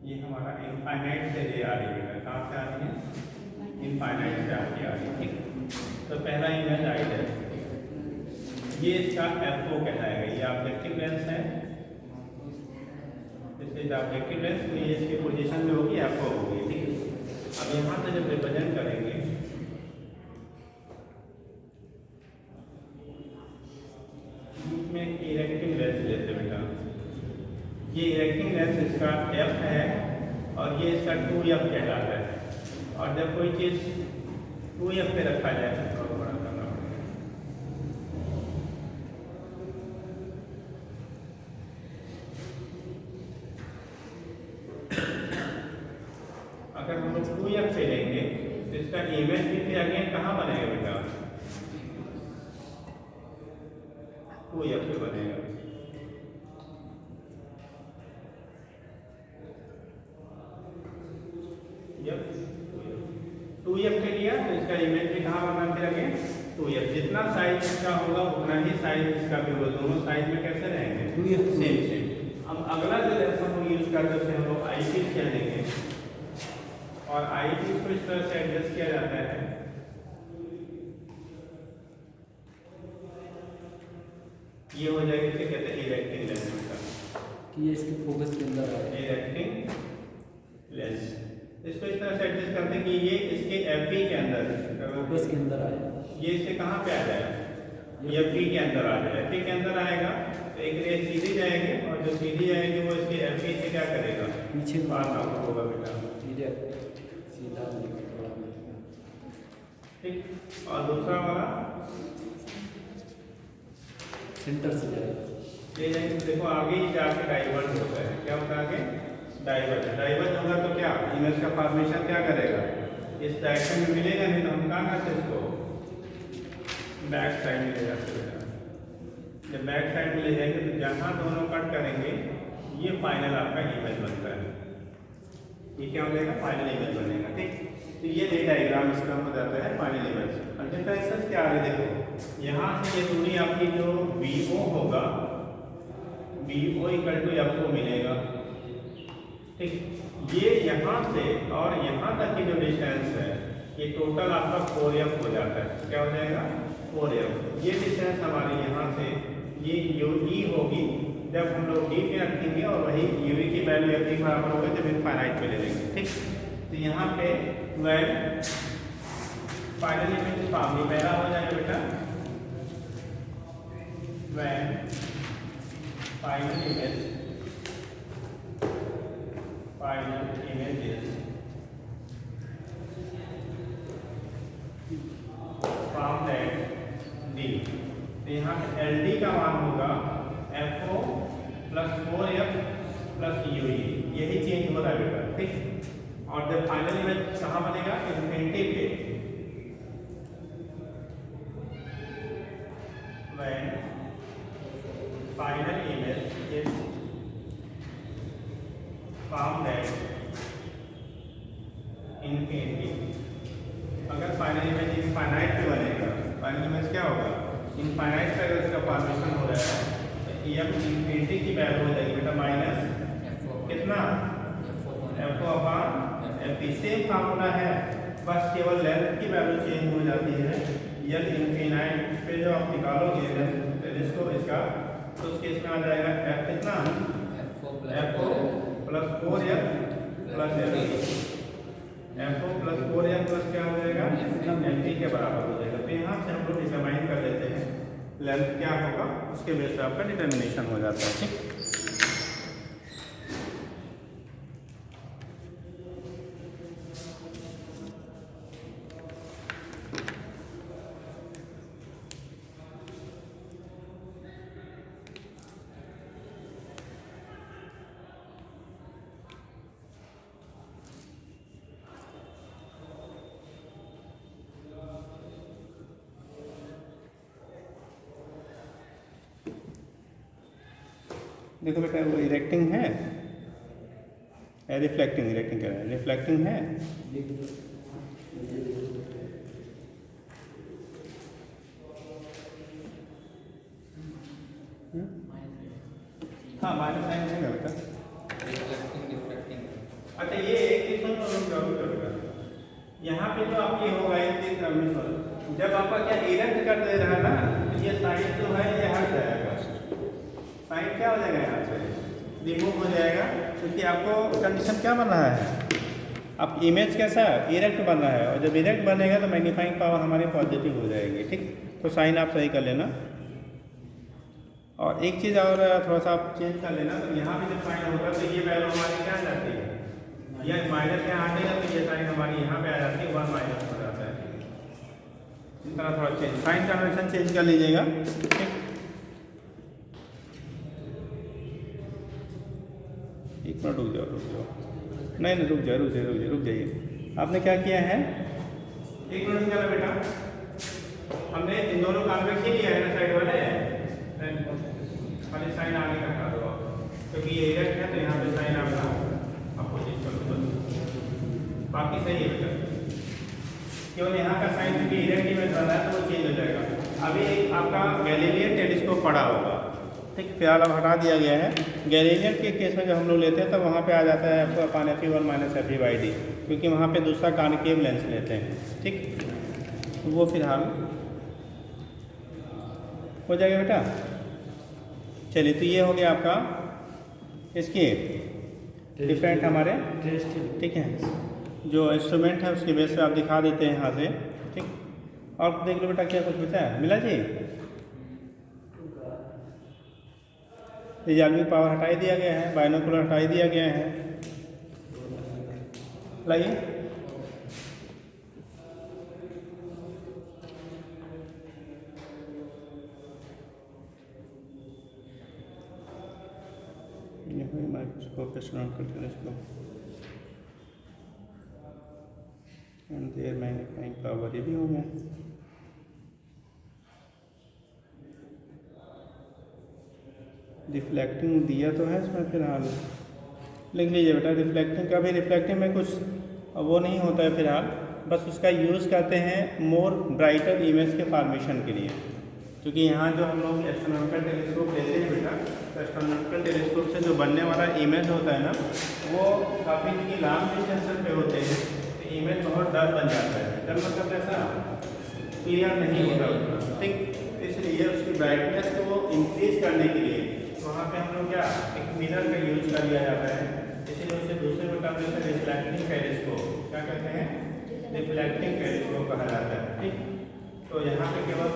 ये हमारा इनफाइनाइट से ये आ रही है, कहाँ से आ रही है, इनफाइनाइट से आके आ रही है, ठीक। तो पहला इमेज आई है, ये इसका एफओ कहलाएगा, ये ऑब्जेक्टिव लेंस है, दिस इज ऑब्जेक्टिव लेंस, तो ये इसकी पोजीशन जो होगी एफओ होगी, ठीक है। अब यहाँ से जब रिप्रेजेंट करेंगे, में इरेक्टिंग लेंस लेते बेटा, ये इरेक्टिंग लेंस इसका एफ है और ये इसका 2F कहलाता है। और जब कोई चीज़ 2F पे रखा जाए तो बड़ा करना पड़ेगा, अगर हम लोग 2F पे लेंगे तो इसका इमेज भी फिर अगेन कहाँ बनेगा बेटा, 2F पे बनेगा। टू एफ के लिया तो इसका इमेज भी कहाँ बना फिर आगे 2F, जितना साइज इसका होगा उतना ही साइज इसका भी होगा, दोनों साइज में कैसे रहेंगे 2F सेम सेम। अब अगला जो लेंस हम लोग यूज करते हैं हम लोग आई पीस कह देंगे, और आई पीस को इस तरह से एडजस्ट किया जाता है, ये हो जाएगा, इसे कहते हैं इरेक्टिंग लेंस का, कि ये इसके फोकस के अंदर आए, इरेक्टिंग लेंस। इसको इस तरह से एडजस्ट करते हैं कि ये इसके एफबी के अंदर, फोकस के अंदर आए, ये इससे कहाँ पे आ जाएगा, एफबी के अंदर आ जाएगा, एफबी के अंदर आएगा तो एक रेस सीधी जाएगी, और जो सीधी जाएगी वो इसके एफबी से क्या करेगा, पीछे पास आउट होगा बेटा, सीधा ठीक। और दूसरा वाला सेंटर से जाएगा, ये जाएंगे, देखो आगे ही जाके डाइवर्ट होता है, क्या होता है आगे डाइवर्ट, डाइवर्ट होगा तो क्या इमेज का फॉर्मेशन क्या करेगा, इस डायरेक्शन में मिलेगा, नहीं तो हम कहाँ करते इसको बैक साइड में ले जाते हैं। जब बैक साइड में ले जाएंगे तो जहाँ दोनों कट करेंगे ये फाइनल आपका इमेज बनता है, ये क्या हो जाएगा फाइनल इमेज बनेगा, ठीक। तो ये रे डायग्राम इसका हो जाता है फाइनल इमेज। डिफरेंसेस क्या आ रही है, देखो यहाँ से ये दूरी आपकी जो BO होगा, BO इक्वल टू FO मिलेगा, ठीक। ये यहाँ से और यहाँ तक की जो डिस्टेंस है ये टोटल आपका 4F हो जाता है, क्या हो जाएगा 4F। ये डिस्टेंस हमारी यहाँ से ये UE होगी जब हम लोग D पे रखेंगे, और वही UE की वैल्यू F के बराबर होगी जब इनफाइनाइट पे ले लेंगे, ठीक। तो यहाँ पे वेल फाइनल इमेज फॉर्म पहला हो जाएगा बेटा, well final image is formed at D, तो यहाँ पे LD का मान होगा FO plus 4F plus UE, यही चेंज हो रहा है बेटा, ठीक। और जब फाइनल इमेज कहाँ बनेगा इन्फिनिटी पे, when final image is formed at infinity, अगर फाइनल इमेज इनफाइनाइट पे बनेगा, फाइनल इमेज क्या होगा इनफाइनाइट पे अगर इसका फॉर्मेशन हो रहा है तो एम इनफिनिटी की वैल्यू हो जाएगी बेटा माइनस कितना FO upon FP, same formula है, बस केवल लेंथ की वैल्यू चेंज हो जाती है। यल इनफिनाइट पे जो आप निकालोगे लेंथ टेलीस्कोप इसका, तो उस केस में आ जाएगा F कितना FO plus 4F plus FP, FO plus 4F plus क्या हो जाएगा FP के बराबर हो जाएगा। तो यहाँ से हम लोग डिटरमाइन कर लेते हैं लेंथ क्या होगा, उसके बेस पर आपका डिटर्मिनेशन हो जाता है, ठीक। देखो बेटा वो इरेक्टिंग है, रिफ्लेक्टिंग, इरेक्टिंग कह रहा है, रिफ्लेक्टिंग है। हाँ माइनस साइन है बेटा। अच्छा ये एक चीज सुन जरूर करेगा, यहाँ पे जो आपकी होगा एक चीज जब आपका क्या इरेक्ट कर दे रहा है ना, तो ये साइन जो है ये हट जाएगा, साइन क्या हो जाएगा यहाँ से रिमूव हो जाएगा, क्योंकि आपको कंडीशन क्या बन रहा है, अब इमेज कैसा इरेक्ट बन रहा है, और जब इरेक्ट बनेगा तो मैग्नीफाइंग पावर हमारी पॉजिटिव हो जाएगी। ठीक, तो साइन आप सही कर लेना। और एक चीज़ और थोड़ा सा आप चेंज कर लेना, तो यहाँ पे जब साइन होगा तो ये वैल्यू हमारी क्या आ जाती है, या माइनस यहाँ आने का, तो ये साइन हमारी यहाँ पे आ जाती है, 1 माइनस हो जाता है। इस तरह थोड़ा चेंज, साइन कन्वेंशन चेंज कर लीजिएगा। ठीक, एक मिनट रुक जाओ, नहीं रुक जाइए। आपने क्या किया है, एक मिनट क्या बेटा, हमने इन दोनों कॉन्वेक्स ही लिया है ना साइड वाले, खाली साइन आगे का हटा दो, क्योंकि ये इरेक्ट है तो यहाँ पे साइन आपका अपोजिट कर दो, बाकी सही है बेटा। केवल यहाँ का साइन क्योंकि इरेक्ट में बन रहा है तो वो चेंज हो जाएगा। अभी एक आपका गैलीलियन टेलीस्कोप पड़ा होगा, ठीक, फिलहाल अब हटा दिया गया है। गैलीलियन के केस में जब हम लोग लेते हैं तब वहाँ पे आ जाता है आपको अपान Fe1 माइनस Fe/d, क्योंकि वहाँ पे दूसरा कॉन्केव लेंस लेते हैं। ठीक, वो फिलहाल हो जाएगा बेटा। चलिए, तो ये हो गया आपका इसकी डिफरेंट हमारे, ठीक है, जो इंस्ट्रूमेंट है उसके बेस पे आप दिखा देते हैं यहाँ से। ठीक, और देख लो बेटा क्या कुछ बचा है, मिला जी, रिजॉल्विंग पावर हटा ही दिया गया है, बाइनोकुलर हटा ही दिया गया है। लाइए microscope, astronomical telescope and their magnifying power, ये भी हो गया। रिफ्लेक्टिंग दिया तो है इसमें, फिलहाल लिख लीजिए बेटा रिफ्लेक्टिंग का भी। रिफ्लेक्टिंग में कुछ वो नहीं होता है फिलहाल, बस उसका यूज़ करते हैं मोर ब्राइटर इमेज के फॉर्मेशन के लिए, क्योंकि यहाँ जो हम लोग एस्ट्रोनॉमिकल टेलीस्कोप लेते हैं बेटा, तो एस्ट्रोनॉमिकल टेलीस्कोप से जो बनने वाला इमेज होता है ना, वो काफ़ी चूँकि लॉन्ग डिस्टेंस पे होते हैं, तो इमेज बहुत डर बन जाता है। डर मतलब कैसा, क्लियर नहीं होता उतना। ठीक, इसलिए उसकी ब्राइटनेस को इंक्रीज करने के लिए वहाँ पे हम लोग क्या एक मिरर का यूज कर लिया जाता है, इसीलिए उसे दूसरे को टर्म में रिफ्लेक्टिंग टेलीस्कोप क्या कहते हैं, रिफ्लेक्टिंग टेलीस्कोप कहा जाता है। ठीक, तो यहाँ पे केवल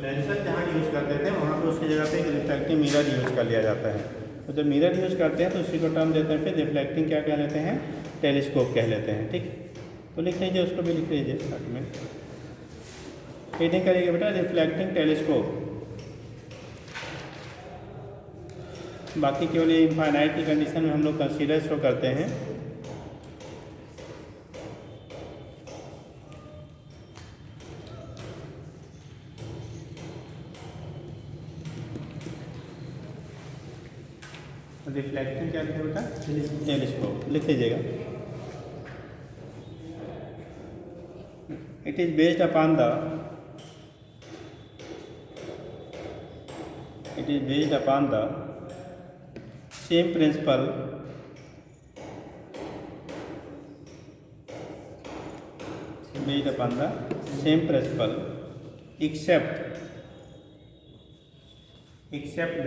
लेंसेज जहाँ यूज़ करते थे वहाँ पे उसकी जगह पे एक रिफ्लेक्टिंग मिरर यूज़ कर लिया जाता है। तो जब मिरर यूज़ करते हैं तो उसी को टर्म देते हैं, फिर रिफ्लेक्टिंग क्या कह लेते हैं, टेलीस्कोप कह लेते हैं। ठीक, तो लिख लीजिए, उसको भी लिख लीजिए साथ में, रीडिंग करिएगा बेटा, रिफ्लेक्टिंग टेलीस्कोप। बाकी केवल ये इनफाइनाइट की कंडीशन में हम लोग कंसीडर शो करते हैं। रिफ्लेक्टिंग क्या लिखे बेटा, टेलीस्कोप लिख लीजिएगा। It is based upon the same principle except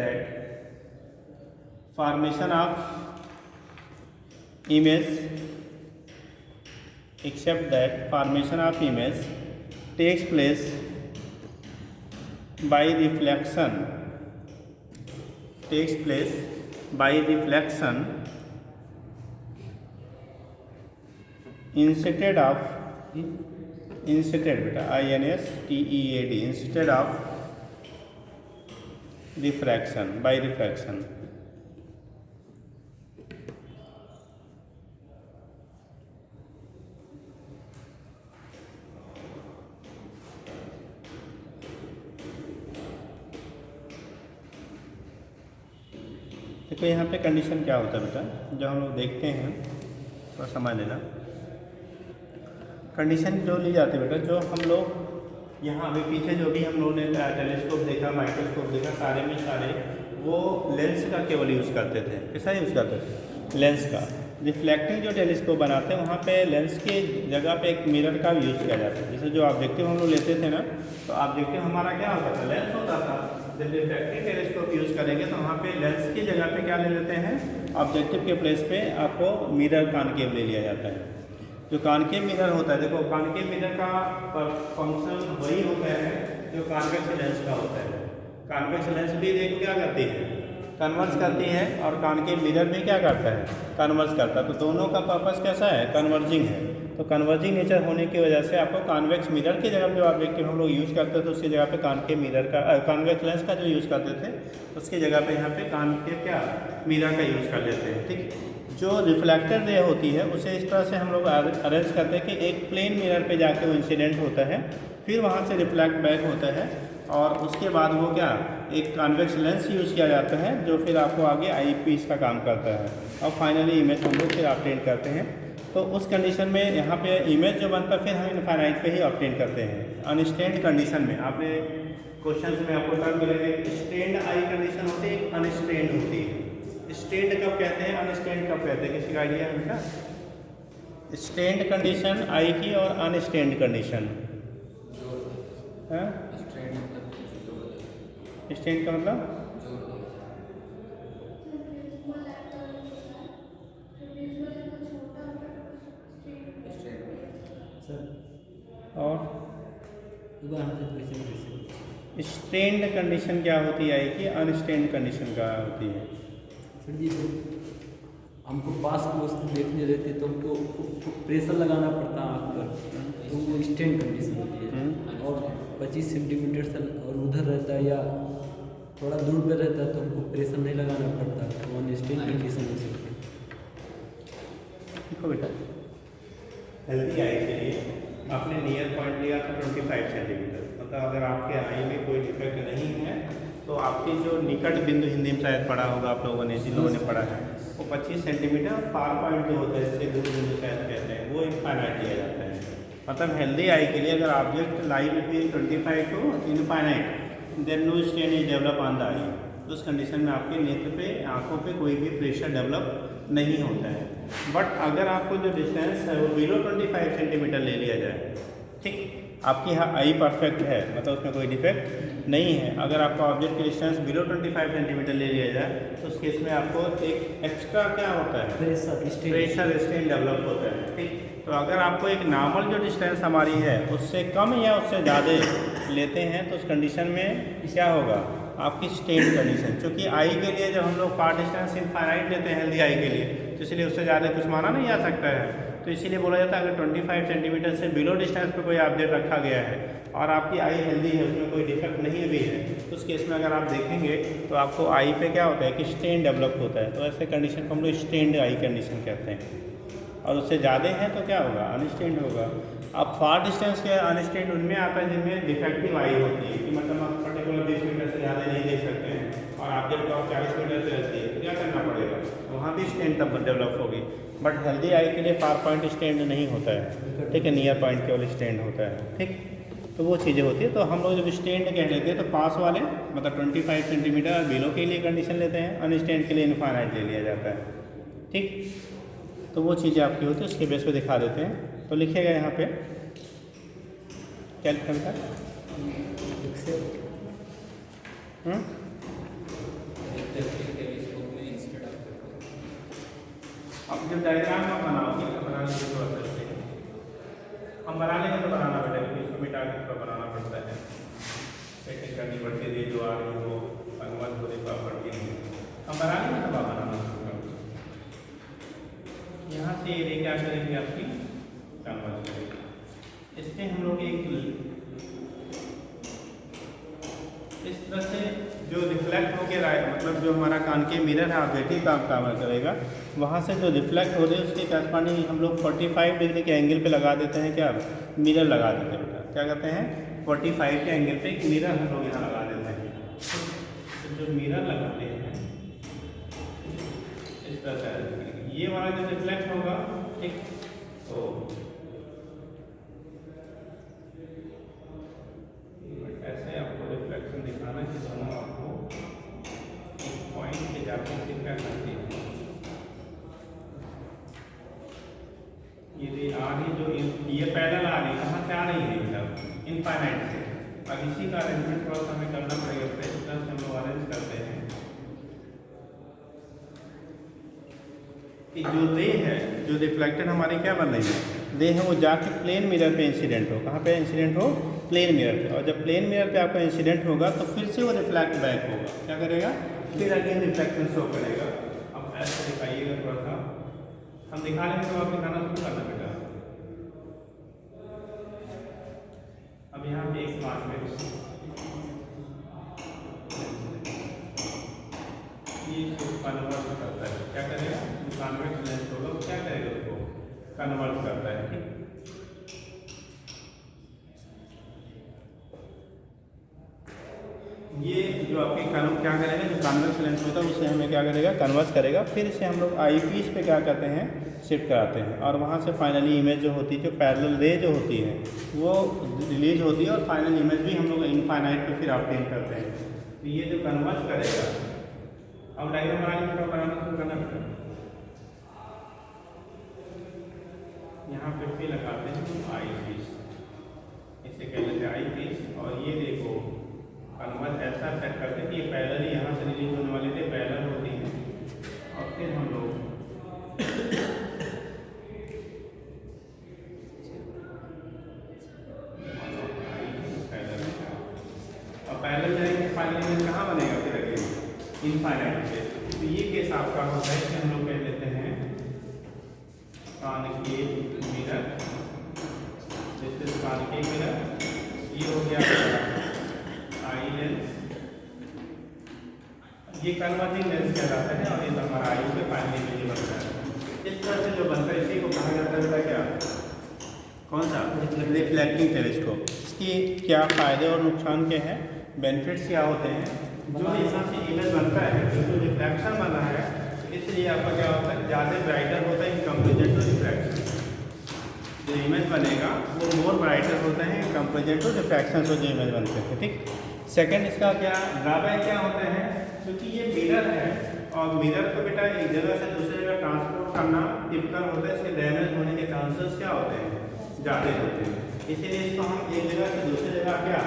that formation of image takes place by reflection instead of बेटा INSTEAD instead of refraction, by refraction। देखो यहाँ पे कंडीशन क्या होता है बेटा, जब हम लोग देखते हैं तो समझ लेना। कंडीशन जो ली जाती है बेटा, जो हम लोग यहाँ अभी पीछे जो भी हम लोगों ने टेलीस्कोप देखा, माइक्रोस्कोप देखा, सारे में सारे वो लेंस का केवल यूज़ करते थे। किसका यूज़ करते थे? लेंस का। रिफ्लेक्टिंग जो टेलीस्कोप बनाते हैं वहाँ पे लेंस की जगह पे एक मिरर का यूज़ किया जाता है। जैसे जो ऑब्जेक्टिव हम लोग लेते थे ना, तो ऑब्जेक्टिव हमारा क्या होता था? लेंस होता था। जब रिफ्लेक्टिंग टेलीस्कोप यूज़ करेंगे तो वहाँ पे लेंस की जगह पे क्या ले लेते हैं? ऑब्जेक्टिव के प्लेस पे आपको मिरर कॉनकेव ले लिया जाता है। जो कॉनकेव मिरर होता है, देखो कॉनकेव मिरर का फंक्शन वही होता है जो कॉन्वेक्स लेंस का होता है। कॉन्वेक्स लेंस भी देखो क्या करती है? कन्वर्स करती है, और कॉनकेव मिरर भी क्या करता है? कन्वर्स करता है। तो दोनों का पर्पस कैसा है? कन्वर्जिंग है। तो कन्वर्जिंग नेचर होने की वजह से आपको कॉन्वेक्स मिरर की जगह जो ऑब्जेक्टिव हम लोग यूज़ करते थे उसकी जगह पे कॉनकेव मिरर का कॉन्वेक्स लेंस का जो यूज़ करते थे उसकी जगह पे यहाँ पे कॉनकेव क्या मिरर का यूज़ कर लेते हैं। ठीक, जो रिफ्लेक्टेड रे होती है उसे इस तरह से हम लोग अरेंज करते हैं कि एक प्लेन मिरर पे जाके वो इंसिडेंट होता है, फिर वहाँ से रिफ्लेक्ट बैक होता है, और उसके बाद वो क्या एक कॉन्वेक्स लेंस यूज़ किया जाता है जो फिर आपको आगे आई पीस का काम करता है, और फाइनली इमेज हम लोग फिर ऑब्टेन करते हैं। तो उस कंडीशन में यहाँ पे इमेज जो बनता है फिर हम इनफाइनाइट पे ही ऑब्टेन करते हैं। अनस्टेंड कंडीशन में आपने क्वेश्चन में आपको टर्म मिलेगा, स्टेंड आई कंडीशन होती है, एक अनस्टेंड होती है। स्टेंड कब कहते हैं, अनस्टेंड कब कहते हैं, किसी का आइडिया है बेटा? स्टेंड कंडीशन आई की और अनस्टेंड कंडीशन। स्टेंड का मतलब और स्टेंड कंडीशन क्या होती है कि अनस्टेंड कंडीशन क्या होती है? सर जी हमको पास की वस्तु देखने रहती तो हमको प्रेशर लगाना पड़ता है आँख पर, तो वो स्टेंड कंडीशन होती है। और 25 सेंटीमीटर से और उधर रहता है या थोड़ा दूर पे रहता है तो हमको प्रेशर नहीं लगाना पड़ता, तो वो स्टेंड कंडीशन हो सकती है। देखो बेटा, हेल्दी आई के लिए आपने नियर पॉइंट लिया था 25 सेंटीमीटर, मतलब अगर आपके आई में कोई डिफेक्ट नहीं है तो आपकी जो निकट बिंदु, हिंदी में शायद पढ़ा होगा आप लोगों ने, जिन लोगों ने पढ़ा है, वो 25 सेंटीमीटर, और फार पॉइंट जो होता है जिसे दूर बिंदु शायद कहते हैं, वो इनफाइनाइट लिया जाता है। मतलब हेल्दी आई के लिए अगर object lie between 25 to infinite then no strain is develop on the eye. उस कंडीशन में आपके नेत्र पे, आंखों पे कोई भी प्रेशर डेवलप नहीं होता है। बट अगर आपको जो डिस्टेंस है वो बिलो 25 सेंटीमीटर ले लिया जाए, ठीक, आपकी यहाँ आई परफेक्ट है, मतलब उसमें कोई डिफेक्ट नहीं है, अगर आपका ऑब्जेक्ट की डिस्टेंस बिलो 25 सेंटीमीटर ले लिया जाए तो उस केस में आपको एक एक्स्ट्रा क्या होता है? प्रेशर स्टेन डेवलप होता है। ठीक, तो अगर आपको एक नॉर्मल जो डिस्टेंस हमारी है उससे कम या उससे ज़्यादा लेते हैं तो उस कंडीशन में क्या होगा? आपकी स्टेन कंडीशन, क्योंकि आई के लिए जब हम लोग पार्ट डिस्टेंस इनफाइनाइट लेते हैं हेल्दी आई के लिए, तो इसलिए उससे ज़्यादा कुछ माना नहीं जा सकता है। तो इसीलिए बोला जाता है अगर 25 सेंटीमीटर से बिलो डिस्टेंस पे कोई ऑब्जेक्ट रखा गया है और आपकी आई हेल्दी है, उसमें कोई डिफेक्ट नहीं भी है, तो उस केस में अगर आप देखेंगे तो आपको आई पे क्या होता है कि स्टेन डेवलप होता है। तो ऐसे कंडीशन को हम लोग स्टेन्ड आई कंडीशन कहते हैं, और उससे ज़्यादा है तो क्या होगा? अनस्टेन्ड होगा। अब फार डिस्टेंस के अनस्टेन्ड उनमें आता है जिनमें डिफेक्टिव आई होती है, कि मतलब आप पर्टिकुलर 20 मीटर से ज़्यादा नहीं देख सकते हैं और ऑब्जेक्ट को आप 40 मीटर से रहती है, तो क्या करना पड़ेगा? वहाँ भी स्टेन तब डेवलप होगी। बट हेल्दी आई के लिए फार पॉइंट स्टेंड नहीं होता है, ठीक है, नियर पॉइंट केवल स्टेंड होता है। ठीक, तो वो चीज़ें होती है। तो हम लोग जब स्टेंड कह लेते हैं तो पास वाले मतलब 25 सेंटीमीटर बिलो के लिए कंडीशन लेते हैं, अनस्टेंड के लिए इनफाइनाइट ले लिया जाता है। ठीक, तो वो चीज़ें आपकी होती है, उसके बेस पे दिखा देते हैं। तो लिखिएगा यहाँ पे क्या लिखा बेटा? अब जब डायग्राम आप बनाओगे तो बनाने की प्रोसेस है, हम बना लेंगे तो बनाना पड़ेगा, क्योंकि इसको मिटा के तो बनाना पड़ता है, सेटिंग करनी पड़ती है, जो आ रही हो अनुमत होने पर पड़ती है, हम बना लेंगे तब आप बनाना शुरू करोगे। यहाँ से ये क्या करेंगे आपकी कन्वर्ट करेंगे, इसमें हम लोग एक इस तरह से जो रिफ्लेक्ट होकर आए, मतलब जो हमारा कान के मिरर है ऑब्जेक्टिव का काम करेगा, वहाँ से जो रिफ्लेक्ट हो रही है उसके करस्पॉन्डिंग हम लोग 45 डिग्री के एंगल पे लगा देते हैं, क्या मिरर लगा देते हैं बेटा, क्या कहते हैं 45 के एंगल पे एक मिरर हम लोग यहाँ लगा देते हैं। तो जो मिरर लगाते हैं तरह से आ जाएगा। ये वाला जो रिफ्लेक्ट होगा, ठीक, तो ऐसे आपको रिफ्लेक्शन दिखाना है कि दोनों आपको एक पॉइंट पे जाकर के क्या करती है, ये आ रही जो ये पैरेलल आ रही, कहाँ से आ रही है, मतलब इनफाइनाइट से। अब इसी का अरेंजमेंट थोड़ा सा हमें करना पड़ेगा, प्रेसिडेंस हम लोग अरेंज करते हैं कि जो रे है, जो रिफ्लेक्टेड हमारी क्या बन रही है, रे है, वो जाके प्लेन मिरर पे इंसिडेंट हो। कहाँ पे इंसिडेंट हो? प्लेन मिरर पे। और जब प्लेन मिरर पे आपका इंसिडेंट होगा तो फिर से वो रिफ्लेक्ट बैक होगा। क्या करेगा? फिर अगेन रिफ्लेक्शन शो करेगा। अब ऐसे दिखाइएगा थोड़ा सा, हम दिखा लेंगे तो आप दिखाना शुरू करना बेटा। अब यहाँ पे एक कॉन्वेक्स, ये कन्वर्ट करता है, क्या करेगा? कॉन्वेक्स लेंस होगा, क्या करेगा? उसको कन्वर्ट करता है, ठीक। ये जो आपके क्या करेगा, जो कन्वेक्स लेंस होता है उसे हमें क्या करेगा? कन्वर्ट करेगा। फिर इसे हम लोग आई पीस पे क्या करते हैं? शिफ्ट कराते हैं। और वहाँ से फाइनली इमेज जो होती है, जो पैरेलल रे जो होती है, वो रिलीज होती है और फाइनल इमेज भी हम लोग इनफाइनाइट पे फिर ऑब्टेन करते हैं। तो ये जो कन्वर्ट करेगा, अब डायग्राम बनाना शुरू करना बेटा। यहाँ पे लगाते हैं आई पीस, इसे कह लेते हैं आई पीस। और ये देखो कन्वर्ट ऐसा सेट करते हैं कि ये पैरेलल यहाँ से रिलीज होने वाली थे, पैरेलल होती हैं। और फिर हम लोग पैरेलल जाएंगे, फाइनली इमेज कहाँ बनेगा? फिर अगेन इनफाइनाइट पे। तो ये केस आपका होता है कि हम लोग कह लेते हैं concave mirror, this is concave mirror. ये हो गया आई लेंस, ये कन्वर्जिंग लेंस कहलाता है। और ये हमारा आई पे फाइनली इमेज बनता है। इस तरह से जो बनता है इसी को कहा जाता है क्या? कौन सा? Reflecting telescope. इसकी क्या फ़ायदे और नुकसान क्या है, बेनिफिट्स क्या होते हैं? जो यहाँ से इमेज बनता है, जो रिफ्लेक्शन बना है, इसलिए आपका क्या होता है? ज़्यादा ब्राइटर होता है कंपेरिजन टू रिफ्लेक्शन। जो इमेज बनेगा वो मोर ब्राइटर होता है कंपेरिजन टू रिफ्लेक्शन से जो इमेज बनते हैं, ठीक। सेकंड, इसका क्या ड्रॉबैक क्या होते हैं? क्योंकि ये मिरर है और मिरर को बेटा एक जगह से दूसरी जगह ट्रांसपोर्ट करना टिपिकल होता है, इसके डैमेज होने के चांसेस क्या होते हैं? ज़्यादा होते हैं। इसीलिए इसको हम एक जगह से दूसरी जगह क्या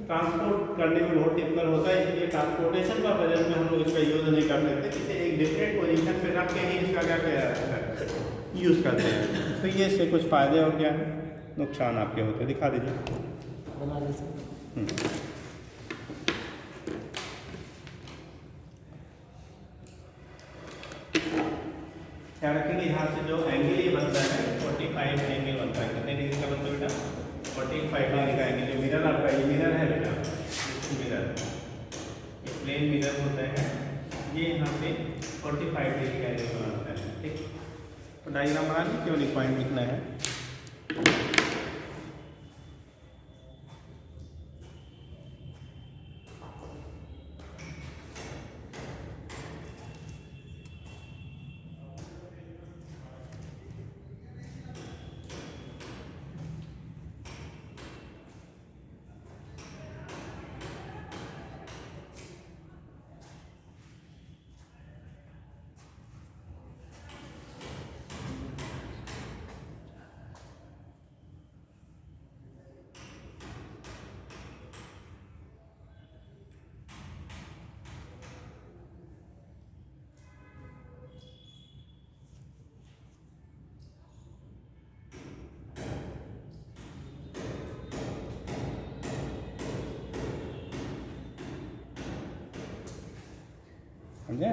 ट्रांसपोर्ट करने में बहुत टिपिकल होता है। इसलिए ट्रांसपोर्टेशन का वजह में हम लोग इसका यूज़ नहीं कर सकते। इसे एक डिफरेंट पोजीशन पे रख के ही इसका क्या यूज़ करते हैं। तो ये इससे कुछ फ़ायदे और क्या है नुकसान आपके होते हैं, दिखा दीजिए। बना लीजिए। क्या रखेंगे? यहाँ से जो एंगल ये बनता है 45 एंगल बनता है। कितने डिग्री का बनता है बेटा? 45 डिग्री का एंगल। जो मिरर आपका ये मिरर है बेटा, मिरर ये प्लेन मिरर होता है, ये यहाँ पे 45 डिग्री का एंगल बनाता है, ठीक। तो डायग्राम बना ली, केवल एक पॉइंट लिखना है। समझे?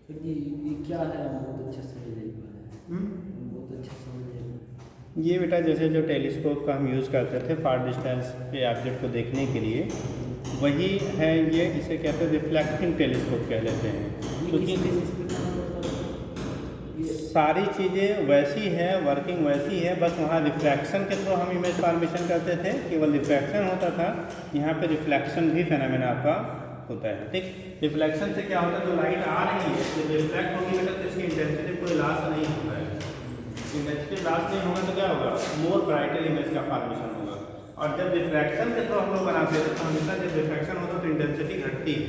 सर ये क्या है, हम बहुत अच्छा समझ नहीं पा रहे हैं, हम बहुत अच्छा समझ नहीं पा रहे। ये बेटा जैसे जो टेलीस्कोप का हम यूज़ करते थे फार डिस्टेंस पे ऑब्जेक्ट को देखने के लिए, वही है ये। इसे कहते हैं रिफ्लेक्टिंग टेलीस्कोप कह लेते हैं, क्योंकि सारी चीज़ें वैसी है, वर्किंग वैसी है, बस वहाँ रिफ्लेक्शन के थ्रू हम इमेज फॉर्मेशन करते थे, केवल रिफ्लेक्शन होता था। यहाँ पे रिफ्लेक्शन भी फेनोमेना आपका होता है। ठीक, रिफ्लेक्शन से क्या होता है, जो लाइट आ रही है जो रिफ्लेक्ट होगी बेटा, तो इसकी इंटेंसिटी कोई लॉस नहीं होता है। इंटेंसिटी लॉस नहीं होगा तो क्या होगा, मोर ब्राइटर इमेज का फॉर्मेशन होगा। और जब रिफ्लेक्शन के थ्रू हम लोग बनाते हैं तो हमेशा जब रिफ्लेक्शन होता है तो इंटेंसिटी घटती है।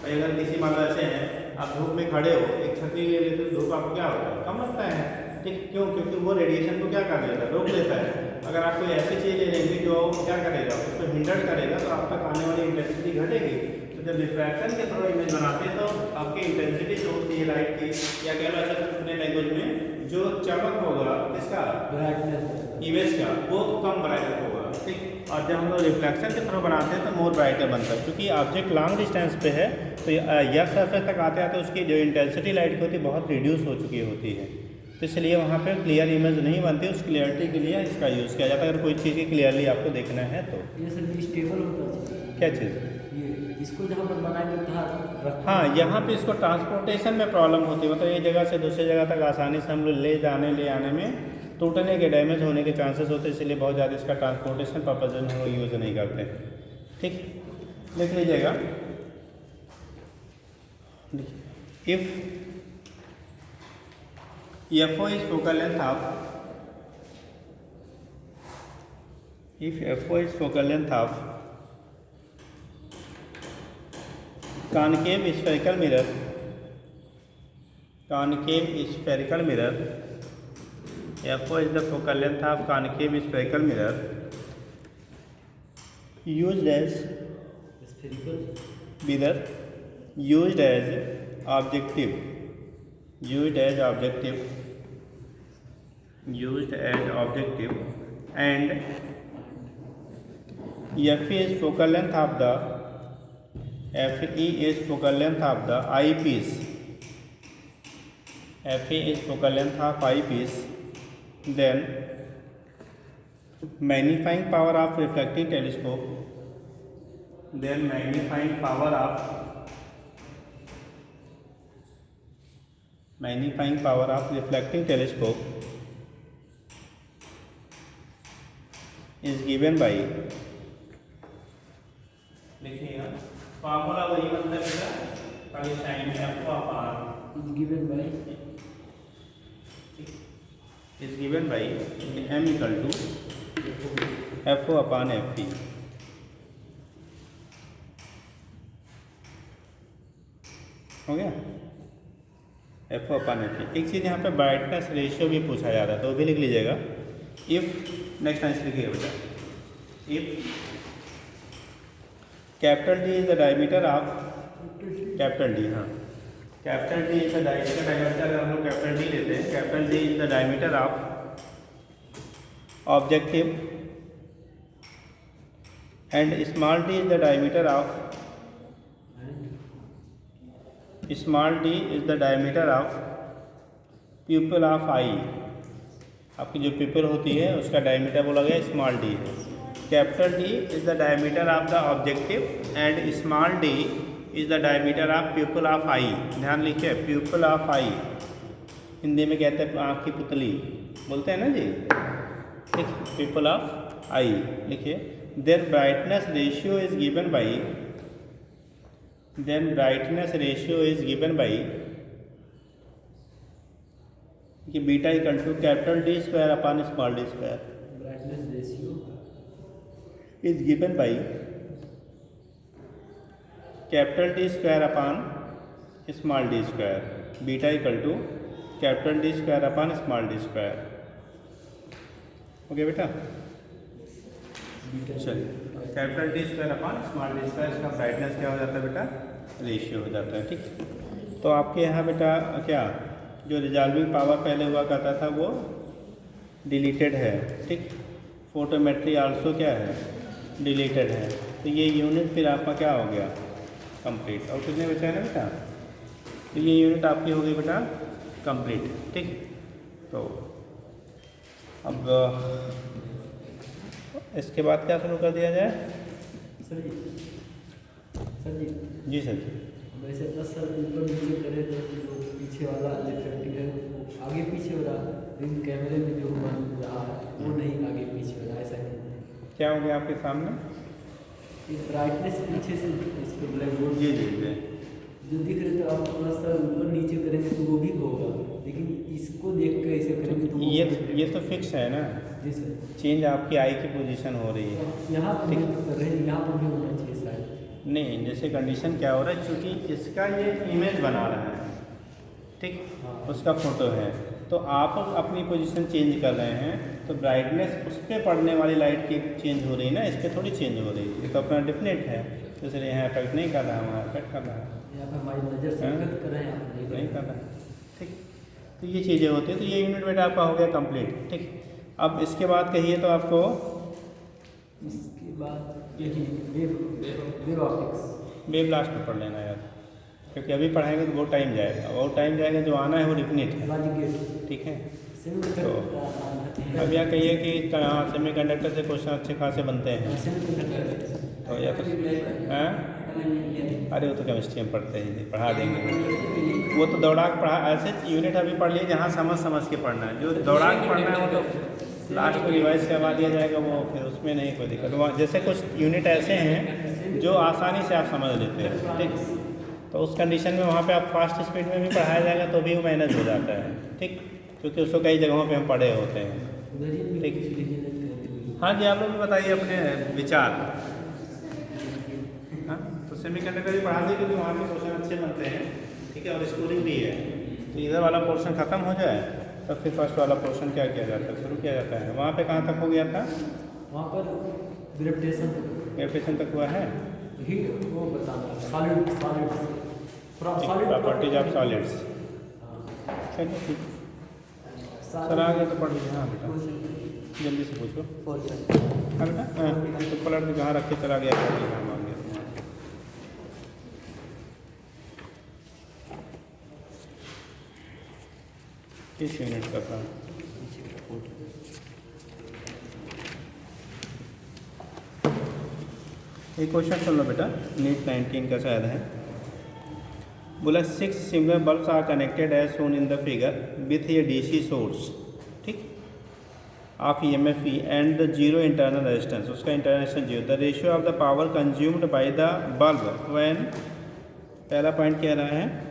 भाई अगर किसी मान लो ऐसे हैं, आप धूप में खड़े हो, एक छतरी ले लेते तो धूप आपको क्या होता है, कम लगता है। ठीक, क्यों? क्योंकि वो रेडिएशन को क्या कर देता है, रोक देता है। अगर आप कोई ऐसी चीज़ ले लेंगे जो क्या करेगा, उसको हिंडर करेगा, तो आप तक आने वाली इंटेंसिटी घटेगी। तो जब रिफ्रैक्शन के थ्रू इमेज बनाते हैं तो आपकी इंटेंसिटी जो होती है लाइट की, या कह लो अच्छा अपने लैंग्वेज में जो चमक होगा इसका ब्राइटनेस इमेज का, वो कम ब्राइटर होगा। ठीक, और जब हम लोग रिफ्लेक्शन के थ्रू बनाते हैं तो मोर ब्राइटर बनता है, क्योंकि ऑब्जेक्ट लॉन्ग डिस्टेंस पे है तो यह सरफेस तक आते आते उसकी जो इंटेंसिटी लाइट की होती है बहुत रिड्यूस हो चुकी होती है। तो इसलिए वहाँ पे क्लियर इमेज नहीं बनती, उस क्लियरिटी के लिए इसका यूज़ किया जाता है। अगर कोई चीज़ की क्लियरली आपको देखना है तो। ये सर स्टेबल होता है क्या चीज़? ये इसको जहाँ पर बनाएंगे तो हाँ, यहाँ पे इसको ट्रांसपोर्टेशन में प्रॉब्लम होती है, मतलब एक जगह से दूसरी जगह तक आसानी से हम लोग ले आने में टूटने के, डैमेज होने के चांसेस होते हैं, इसलिए बहुत ज़्यादा इसका ट्रांसपोर्टेशन पर्पज में हम लोग यूज़ नहीं करते। ठीक, लिख लीजिएगा। If FO is focal length of, if FO is focal length of concave spherical mirror, concave spherical mirror, FO is the focal length of concave spherical mirror used as spherical mirror used as objective, used as objective, used as objective, and FE is focal length of the, FE is focal length of the eyepiece, FE is focal length of eyepiece, then magnifying power of reflecting telescope, then magnifying power of reflecting telescope is given by, लिखिएगा formula वही बनता है बेटा, खाली sign FO upon is given by is given by M equal to FO upon FE। हो गया, FO upon FE। एक चीज़ यहाँ पे ब्राइटनेस रेशियो भी पूछा जा रहा है तो वो भी लिख लीजिएगा। इफ़, नेक्स्ट आंसर लिखिएगा बेटा, if capital D is the diameter of, capital D, हाँ capital D is the diameter, अगर हम लोग कैपिटल D लेते हैं, capital D is the diameter of objective and small d is the diameter of, small d is the diameter of pupil of eye. आपकी जो pupil होती है उसका डायमीटर बोला गया स्मॉल d है। Capital D is the diameter of the objective and small d is the diameter of pupil of eye. ध्यान लिखिए, प्यूपिल ऑफ आई हिंदी में कहते हैं आँख की पुतली बोलते हैं ना जी। ठीक, प्यूपिल ऑफ आई लिखिए। Then brightness ratio is given by, then brightness ratio is given by कि beta equal to capital D square upon small d square brightness ratio is given by capital D square upon small d square, beta equal to capital D square upon small d square. Okay बेटा, चलिए capital D square upon small d square, इसका brightness क्या हो जाता है बेटा, ratio हो जाता है। ठीक, तो आपके यहाँ बेटा क्या जो रिजॉल्विंग पावर पहले हुआ करता था वो डिलीटेड है। ठीक, फोटोमेट्री आल्सो क्या है, डिलीटेड है। तो ये यूनिट फिर आपका क्या हो गया, कंप्लीट। और कितने बचा है ना बेटा, तो ये यूनिट आपकी हो गई बेटा कंप्लीट। ठीक, तो अब इसके बाद क्या शुरू कर दिया जाए? सर जी जी सर जी। वैसे तो सर ऊपर नीचे करे तो पीछे वाला डिफेक्टिव है, आगे पीछे हो रहा, लेकिन कैमरे में जो बन रहा है वो नहीं आगे पीछे हो रहा, ऐसा नहीं। क्या हो गया आपके सामने? ये ब्राइटनेस पीछे से इस पर ब्लैक बोर्ड जी जी जी। जो दिख रहे तो आप थोड़ा सा ऊपर नीचे करेंगे तो वो भी होगा, लेकिन इसको देख के ऐसे करेंगे तो ये तो फिक्स है ना। जी सर। चेंज आपकी आई की पोजीशन हो रही है। यहाँ पर भी कर रहे हैं, यहाँ पर भी होना चाहिए शायद। नहीं, जैसे कंडीशन क्या हो रहा है, क्योंकि इसका ये इमेज बना रहा है, ठीक, उसका फोटो है, तो आप अपनी पोजीशन चेंज कर रहे हैं तो ब्राइटनेस उस पर पड़ने वाली लाइट की चेंज हो रही है ना, इस पर थोड़ी चेंज हो रही है। ये तो अपना डिफिनेट है, तो इसलिए यहाँ इफेक्ट नहीं कर रहा है, वहाँ इफेक्ट कर रहा है, यहाँ पर हमारी नज़र से इफेक्ट कर रहे हैं, आप नहीं कर रहा है। ठीक, तो ये चीज़ें होती हैं। तो ये यूनिट बेटा आपका हो गया कंप्लीट। ठीक, अब इसके बाद कहिए तो आपको इसके बाद यही वेव ऑप्टिक्स वेव लास्ट में पढ़ लेना यार, क्योंकि अभी पढ़ाएंगे तो बहुत टाइम जाएगा, और टाइम जाएगा जो आना है वो डिफिनिट है। ठीक है, तो अब यह कहिए कि सेमी कंडक्टर से क्वेश्चन अच्छे खासे बनते हैं, तो या तो अरे वो तो केमिस्ट्री में पढ़ते हैं, पढ़ा देंगे वो तो दौड़ा के पढ़ा। ऐसे यूनिट अभी पढ़ लिए जहाँ समझ के पढ़ना है, जो दौड़ा के पढ़ना है वो तो लास्ट में रिवाइज करवा दिया जाएगा, वो फिर उसमें नहीं कोई दिक्कत। जैसे कुछ यूनिट ऐसे हैं जो आसानी से आप समझ लेते हैं, ठीक, तो उस कंडीशन में वहाँ पे आप फास्ट स्पीड में भी पढ़ाया जाएगा तो भी वो मैनेज हो जाता है। ठीक, क्योंकि उसको कई जगहों पे हम पढ़े होते हैं। ठीक, हाँ जी, आप लोग भी बताइए अपने विचार। हाँ, तो सेमीकंडक्टर भी पढ़ा दें क्योंकि वहाँ के क्वेश्चन अच्छे बनते हैं। ठीक है, और स्कोरिंग भी है। तो इधर वाला पोर्शन ख़त्म हो जाए तो फिर फर्स्ट वाला पोर्शन क्या किया जाता है, शुरू किया जाता है। वहाँ पे कहाँ तक हो गया था? वहाँ पर ग्रेविटेशन तक हुआ है। हीट वो बताना, सॉलिड प्रॉपर्टीज ऑफ सॉलिड्स। चलिए ठीक, सर आ गया तो पढ़ लीजिए। हाँ बेटा, जल्दी से पूछो। हाँ बेटा, तो पलट के कहाँ रख के चला गया, क्या लिखा मांग गया तुम्हारा? किस यूनिट का था? एक क्वेश्चन सुन लो बेटा, नीट 19 का शायद है। बोला 6 similar bulbs are connected as shown in the figure with a DC source, ठीक, of EMF and the zero internal resistance, उसका internal resistance zero. The ratio of the power consumed by the bulb when, पहला point कह रहा है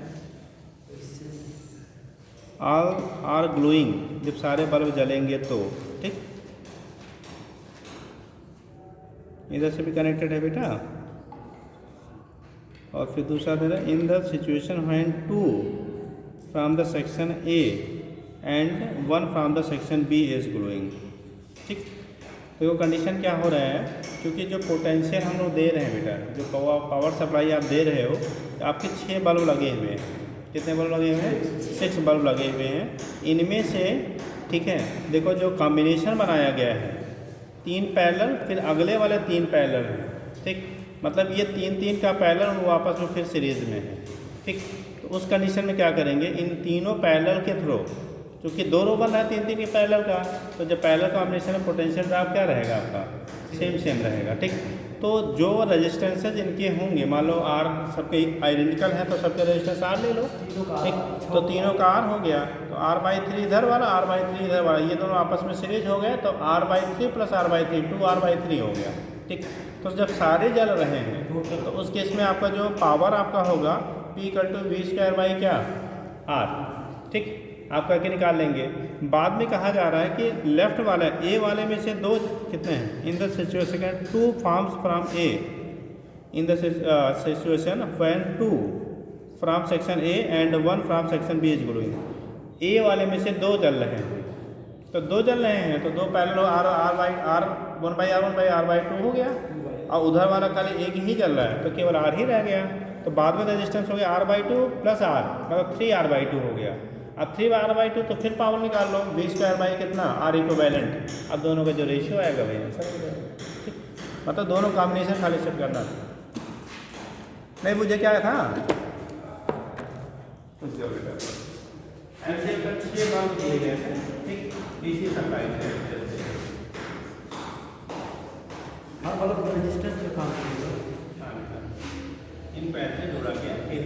all are glowing, जब सारे bulb जलेंगे तो, ठीक, इधर से भी कनेक्टेड है बेटा। और फिर दूसरा दे रहा है in the situation when 2 from the section A and 1 from the section B is glowing, ठीक। तो वो कंडीशन क्या हो रहा है, क्योंकि जो पोटेंशियल हम लोग दे रहे हैं बेटा, जो पावर सप्लाई आप दे रहे हो, तो आपके 6 बल्ब लगे हुए हैं। कितने बल्ब लगे हुए हैं? 6 बल्ब लगे हुए हैं। इनमें से, ठीक है, देखो जो कॉम्बिनेशन बनाया गया है 3 पैरेलल, फिर अगले वाले 3 पैरेलल हैं, ठीक, मतलब ये 3 का पैरेलल वो आपस में फिर सीरीज में है, ठीक। तो उस कंडीशन में क्या करेंगे, इन तीनों पैरेलल के थ्रू, क्योंकि 2 रो बन रहा है 3 के पैरेलल का, तो जब पैरेलल कॉम्बिनेशन में पोटेंशियल ड्रॉप क्या रहेगा आपका, सेम रहेगा, ठीक। तो जो रेजिस्टेंसेज इनके होंगे, मान लो R सबके आइडेंटिकल है तो सबके रेजिस्टेंस R ले लो, ठीक। तो तीनों का R हो गया, तो R/3 इधर वाला, R/3 इधर वाला, ये दोनों आपस में सीरीज हो गए, तो R/3 प्लस R/3 2R/3 हो गया, ठीक। तो जब सारे जल रहे हैं तो उस केस में आपका जो पावर आपका होगा P = V² क्या, R, ठीक। आप करके निकाल लेंगे। बाद में कहा जा रहा है कि लेफ्ट वाला A वाले में से 2 कितने हैं, in the situation 2 forms from A, in the situation when 2 from section A and 1 from section B is glowing. A वाले में से 2 जल रहे हैं, तो 2 जल रहे हैं तो 2 पैरेलल R/1/R1/R/2 हो गया, और उधर वाला खाली एक ही जल रहा है तो केवल R ही रह गया। तो बाद में रेजिस्टेंस हो गया R/2 प्लस R, मतलब 3R/2 हो गया। अब 3R/2 तो फिर पावर निकाल लो, V² कितना, R इक्विवेलेंट। अब दोनों का जो रेशियो आएगा वही आंसर हो जाएगा, ठीक। मतलब दोनों कॉम्बिनेशन खाली सेट करना था। नहीं मुझे क्या था, कुछ जो बेटा ऐसे कर 6 बल्ब दिए गए हैं, ठीक, इसी सप्लाई से हर बल्ब रजिस्टर पे काम करेगा। इन पैर से जोड़ा गया फिर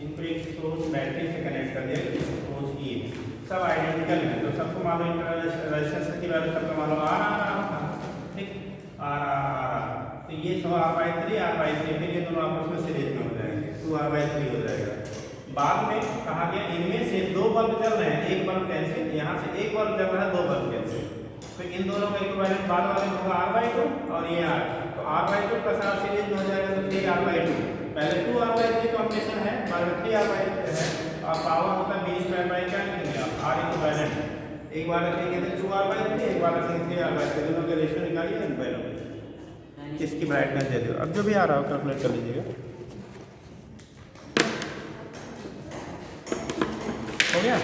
इनको एक सोर्स बैटरी से कनेक्ट कर दिया, सोर्स ई सब आइडेंटिकल है, तो सबको मालूम रेजिस्टेंस की वैल्यू सबको मालूम आ रहा, ठीक, आ रहा, तो ये सब R/3 फिर ये दोनों आपस में सीरीज में हो जाएंगे, 2R/3 हो जाएगा। बाद में कहा गया इनमें से 2 बल्ब चल रहे हैं, एक बल्ब कैंसिल, यहाँ से एक बल्ब चल रहा है, 2 बल्ब कैंसिल, तो इन दोनों का इक्विवेलेंट बाद वाले में होगा R/2 और ये R, तो R/2 का साथ सीरीज में हो जाएगा, तो 3R/2, पहले 2R/3 कॉम्बिनेशन है, बाद में 3R/2 है, और पावर होता है 20 क्या निकलेगा R इक्विवेलेंट, एक बार रखेंगे तो 2R/3, एक बार रखेंगे 3R/3, दोनों के रेशियो निकालिए इन पहले, किसकी ब्राइटनेस दे दो, अब जो भी आ रहा हो कैलकुलेट कर लीजिएगा। हो गया?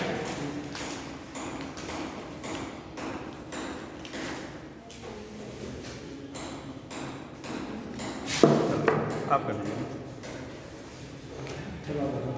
आप कर लीजिए। चलो